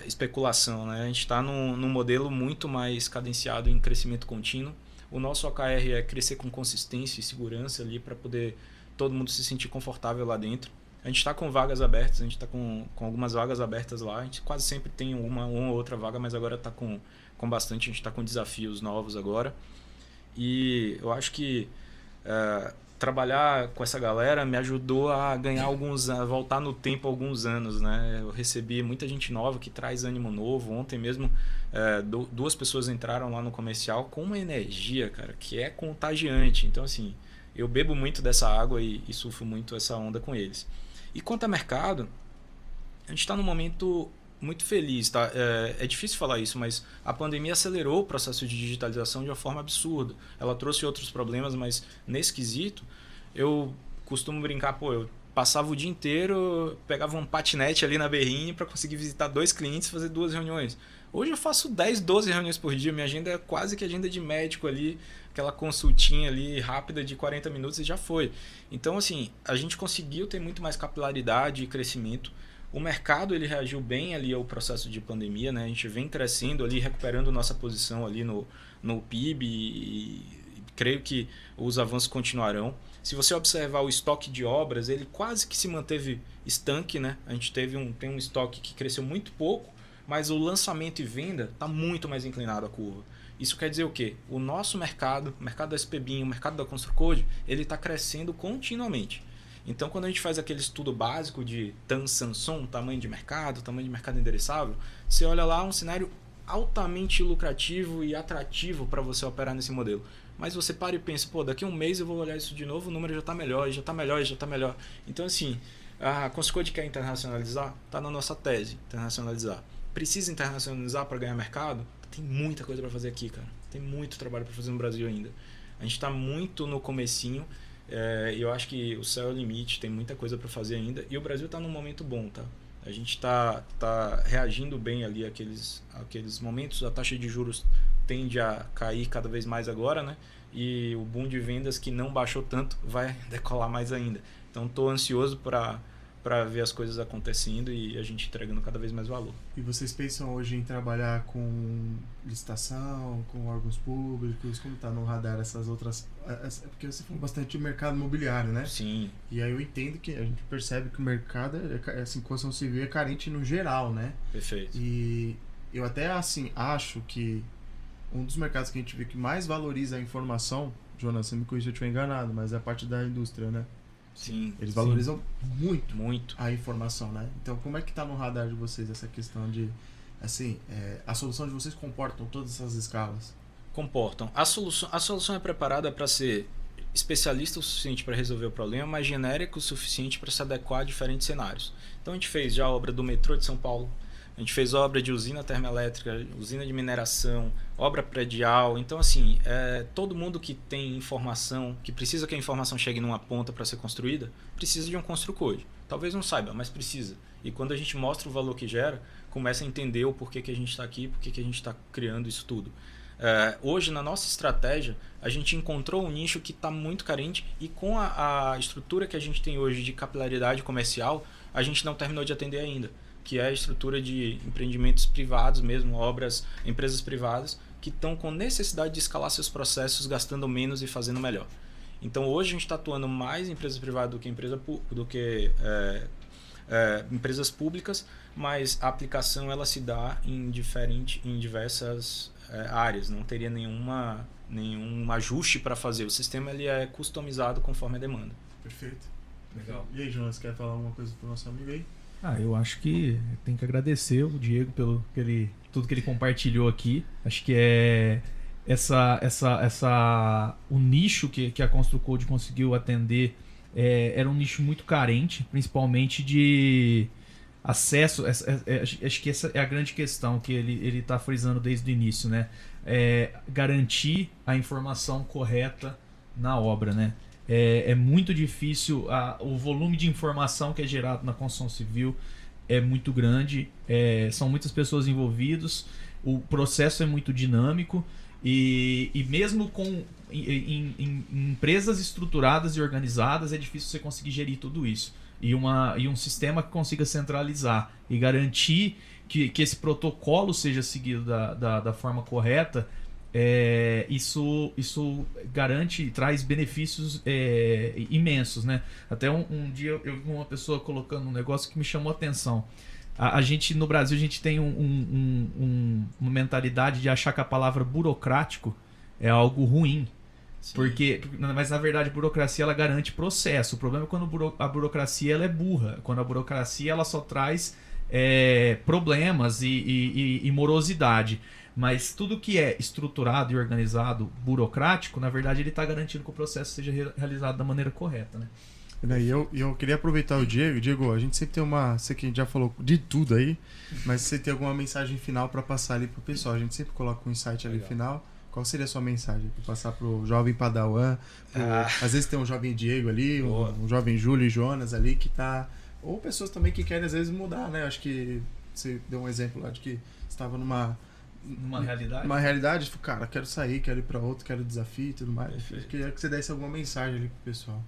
especulação, né? A gente está num modelo muito mais cadenciado em crescimento contínuo. O nosso OKR é crescer com consistência e segurança ali para poder todo mundo se sentir confortável lá dentro. A gente está com vagas abertas, a gente está com algumas vagas abertas lá. A gente quase sempre tem uma ou outra vaga, mas agora está com bastante. A gente está com desafios novos agora. E eu acho que trabalhar com essa galera me ajudou a ganhar a voltar no tempo alguns anos, né? Eu recebi muita gente nova que traz ânimo novo. Ontem mesmo 2 pessoas entraram lá no comercial com uma energia, cara, que é contagiante. Então, assim, eu bebo muito dessa água e surfo muito essa onda com eles. E quanto a mercado, a gente está num momento muito feliz, tá? É difícil falar isso, mas a pandemia acelerou o processo de digitalização de uma forma absurda. Ela trouxe outros problemas, mas nesse quesito, eu costumo brincar, eu passava o dia inteiro, pegava um patinete ali na berrinha para conseguir visitar 2 clientes e fazer 2 reuniões. Hoje eu faço 10, 12 reuniões por dia, minha agenda é quase que agenda de médico ali, aquela consultinha ali rápida de 40 minutos e já foi. Então, assim, a gente conseguiu ter muito mais capilaridade e crescimento. O mercado ele reagiu bem ali ao processo de pandemia, né? A gente vem crescendo ali, recuperando nossa posição ali no PIB e creio que os avanços continuarão. Se você observar o estoque de obras, ele quase que se manteve estanque, né? A gente tem um estoque que cresceu muito pouco, mas o lançamento e venda está muito mais inclinado a curva. Isso quer dizer o quê? O nosso mercado, o mercado da SPBIM, o mercado da Construcode, ele está crescendo continuamente. Então, quando a gente faz aquele estudo básico de TAM Samsung, tamanho de mercado endereçável, você olha lá um cenário altamente lucrativo e atrativo para você operar nesse modelo. Mas você para e pensa, daqui a um mês eu vou olhar isso de novo, o número já está melhor, já está melhor, já está melhor. Então, assim, a Construcode quer internacionalizar? Está na nossa tese, internacionalizar. Precisa internacionalizar para ganhar mercado? Tem muita coisa para fazer aqui, cara. Tem muito trabalho para fazer no Brasil ainda. A gente está muito no comecinho. Eu acho que o céu é o limite, tem muita coisa para fazer ainda. E o Brasil está num momento bom, tá? A gente está reagindo bem ali àqueles momentos. A taxa de juros tende a cair cada vez mais agora, né? E o boom de vendas que não baixou tanto vai decolar mais ainda. Então estou ansioso para ver as coisas acontecendo e a gente entregando cada vez mais valor. E vocês pensam hoje em trabalhar com licitação, com órgãos públicos? Como está no radar essas outras... Porque você falou bastante do mercado imobiliário, né? Sim. E aí eu entendo que a gente percebe que o mercado, assim, construção civil é carente no geral, né? Perfeito. E eu até, assim, acho que um dos mercados que a gente vê que mais valoriza a informação, Jonas, você me corrija se eu estiver enganado, mas é a parte da indústria, né? Sim. Eles valorizam muito Muito a informação, né? Então, como é que tá no radar de vocês essa questão de, assim, a solução de vocês comportam todas essas escalas? Comportam. A solução é preparada para ser especialista o suficiente para resolver o problema, mas genérica o suficiente para se adequar a diferentes cenários. Então, a gente fez já a obra do metrô de São Paulo, a gente fez obra de usina termoelétrica, usina de mineração, obra predial. Então, assim, todo mundo que tem informação, que precisa que a informação chegue numa ponta para ser construída, precisa de um Construcode. Talvez não saiba, mas precisa. E quando a gente mostra o valor que gera, começa a entender o porquê que a gente está aqui, porquê que a gente está criando isso tudo. Hoje, na nossa estratégia, a gente encontrou um nicho que está muito carente e com a estrutura que a gente tem hoje de capilaridade comercial, a gente não terminou de atender ainda, que é a estrutura de empreendimentos privados mesmo, empresas privadas, que estão com necessidade de escalar seus processos, gastando menos e fazendo melhor. Então, hoje a gente está atuando mais em empresas privadas do que empresas públicas, mas a aplicação ela se dá em diversas áreas, não teria nenhum ajuste para fazer. O sistema ele é customizado conforme a demanda. Perfeito. Legal. E aí, Jonas, quer falar alguma coisa pro nosso amigo aí? Eu acho que tem que agradecer o Diego pelo tudo que ele compartilhou aqui. Acho que o nicho que a Construcode conseguiu atender era um nicho muito carente, principalmente de acesso. Acho que essa é a grande questão que ele está frisando desde o início, né? Garantir a informação correta na obra, né? É muito difícil, o volume de informação que é gerado na construção civil é muito grande, são muitas pessoas envolvidas, o processo é muito dinâmico e mesmo em empresas estruturadas e organizadas é difícil você conseguir gerir tudo isso. E um sistema que consiga centralizar e garantir que esse protocolo seja seguido da forma correta, isso garante e traz benefícios imensos, né? Até um dia eu vi uma pessoa colocando um negócio que me chamou a atenção. A gente, no Brasil, a gente tem uma mentalidade de achar que a palavra burocrático é algo ruim. Mas na verdade a burocracia ela garante processo. O problema é quando a burocracia ela é burra. Quando a burocracia ela só traz problemas e morosidade. Mas tudo que é estruturado e organizado, burocrático, na verdade ele está garantindo que o processo seja realizado da maneira correta, né? E eu queria aproveitar o Diego. Diego, a gente sempre tem sei que a gente já falou de tudo aí, mas você tem alguma mensagem final para passar ali pro pessoal? A gente sempre coloca um insight ali final. Qual seria a sua mensagem para passar pro jovem Padawan? Às vezes tem um jovem Diego ali, um jovem Júlio e Jonas ali que tá... Ou pessoas também que querem às vezes mudar, né? Acho que você deu um exemplo lá de que estava numa realidade. Uma realidade, tipo, cara, quero sair, quero ir para outro, quero desafio e tudo mais. Perfeito. Eu queria que você desse alguma mensagem ali pro pessoal.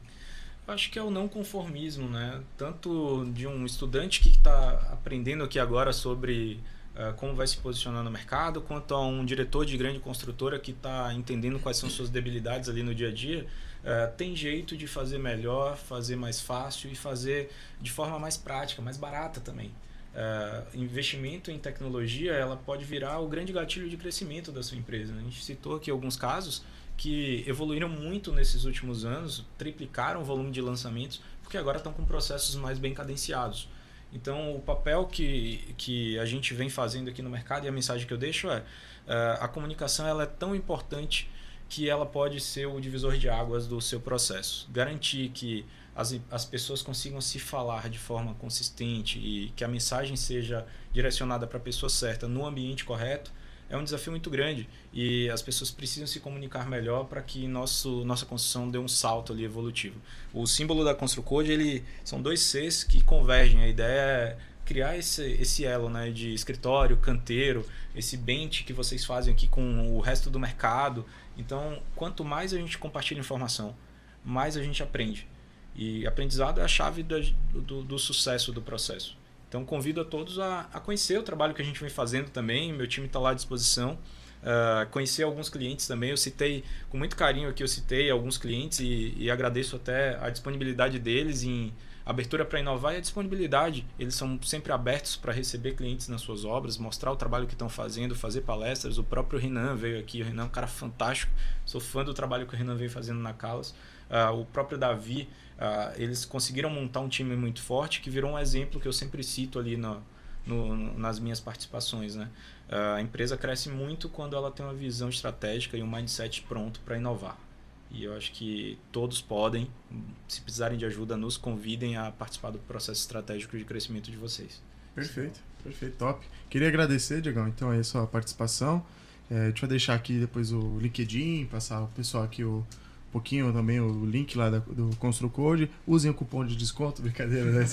Acho que é o não conformismo, né? Tanto de um estudante que está aprendendo aqui agora sobre como vai se posicionar no mercado, quanto a um diretor de grande construtora que está entendendo quais são suas debilidades ali no dia a dia. Tem jeito de fazer melhor, fazer mais fácil e fazer de forma mais prática, mais barata também. Investimento em tecnologia ela pode virar o grande gatilho de crescimento da sua empresa. A gente citou aqui alguns casos que evoluíram muito nesses últimos anos, triplicaram o volume de lançamentos, porque agora estão com processos mais bem cadenciados. Então, o papel que a gente vem fazendo aqui no mercado e a mensagem que eu deixo a comunicação ela é tão importante que ela pode ser o divisor de águas do seu processo. Garantir que as pessoas consigam se falar de forma consistente e que a mensagem seja direcionada para a pessoa certa no ambiente correto é um desafio muito grande e as pessoas precisam se comunicar melhor para que nossa construção dê um salto ali evolutivo. O símbolo da ConstruCode, são 2 Cs que convergem. A ideia é criar esse elo, né, de escritório, canteiro, esse bench que vocês fazem aqui com o resto do mercado. Então, quanto mais a gente compartilha informação, mais a gente aprende. E aprendizado é a chave do sucesso do processo. Então, convido a todos a conhecer o trabalho que a gente vem fazendo também. Meu time está lá à disposição. Conhecer alguns clientes também. Eu citei, com muito carinho aqui, alguns clientes e agradeço até a disponibilidade deles em abertura para inovar e a disponibilidade. Eles são sempre abertos para receber clientes nas suas obras, mostrar o trabalho que estão fazendo, fazer palestras. O próprio Renan veio aqui. O Renan é um cara fantástico. Sou fã do trabalho que o Renan vem fazendo na Calas. O próprio Davi, eles conseguiram montar um time muito forte que virou um exemplo que eu sempre cito ali nas minhas participações, né? A empresa cresce muito quando ela tem uma visão estratégica e um mindset pronto para inovar. E eu acho que todos podem, se precisarem de ajuda, nos convidem a participar do processo estratégico de crescimento de vocês. Perfeito, top. Queria agradecer, Diegão, então, aí a sua participação. A gente vai deixar aqui depois o LinkedIn, passar o pessoal aqui um pouquinho também o link lá do ConstruCode. Usem o cupom de desconto, brincadeira, né?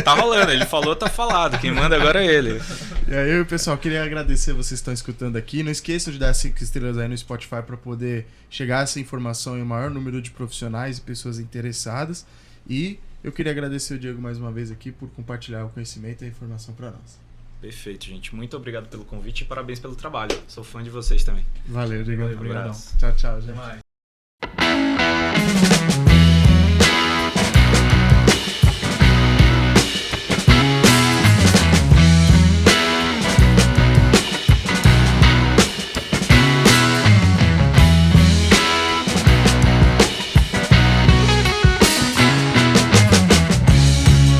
Tá rolando, ele falou, tá falado. Quem manda agora é ele. E aí, pessoal, queria agradecer vocês que estão escutando aqui. Não esqueçam de dar 5 estrelas aí no Spotify para poder chegar essa informação em um maior número de profissionais e pessoas interessadas. E eu queria agradecer o Diego mais uma vez aqui por compartilhar o conhecimento e a informação para nós. Perfeito, gente. Muito obrigado pelo convite e parabéns pelo trabalho. Sou fã de vocês também. Valeu, Diego. Obrigado. Tchau, gente. Até mais.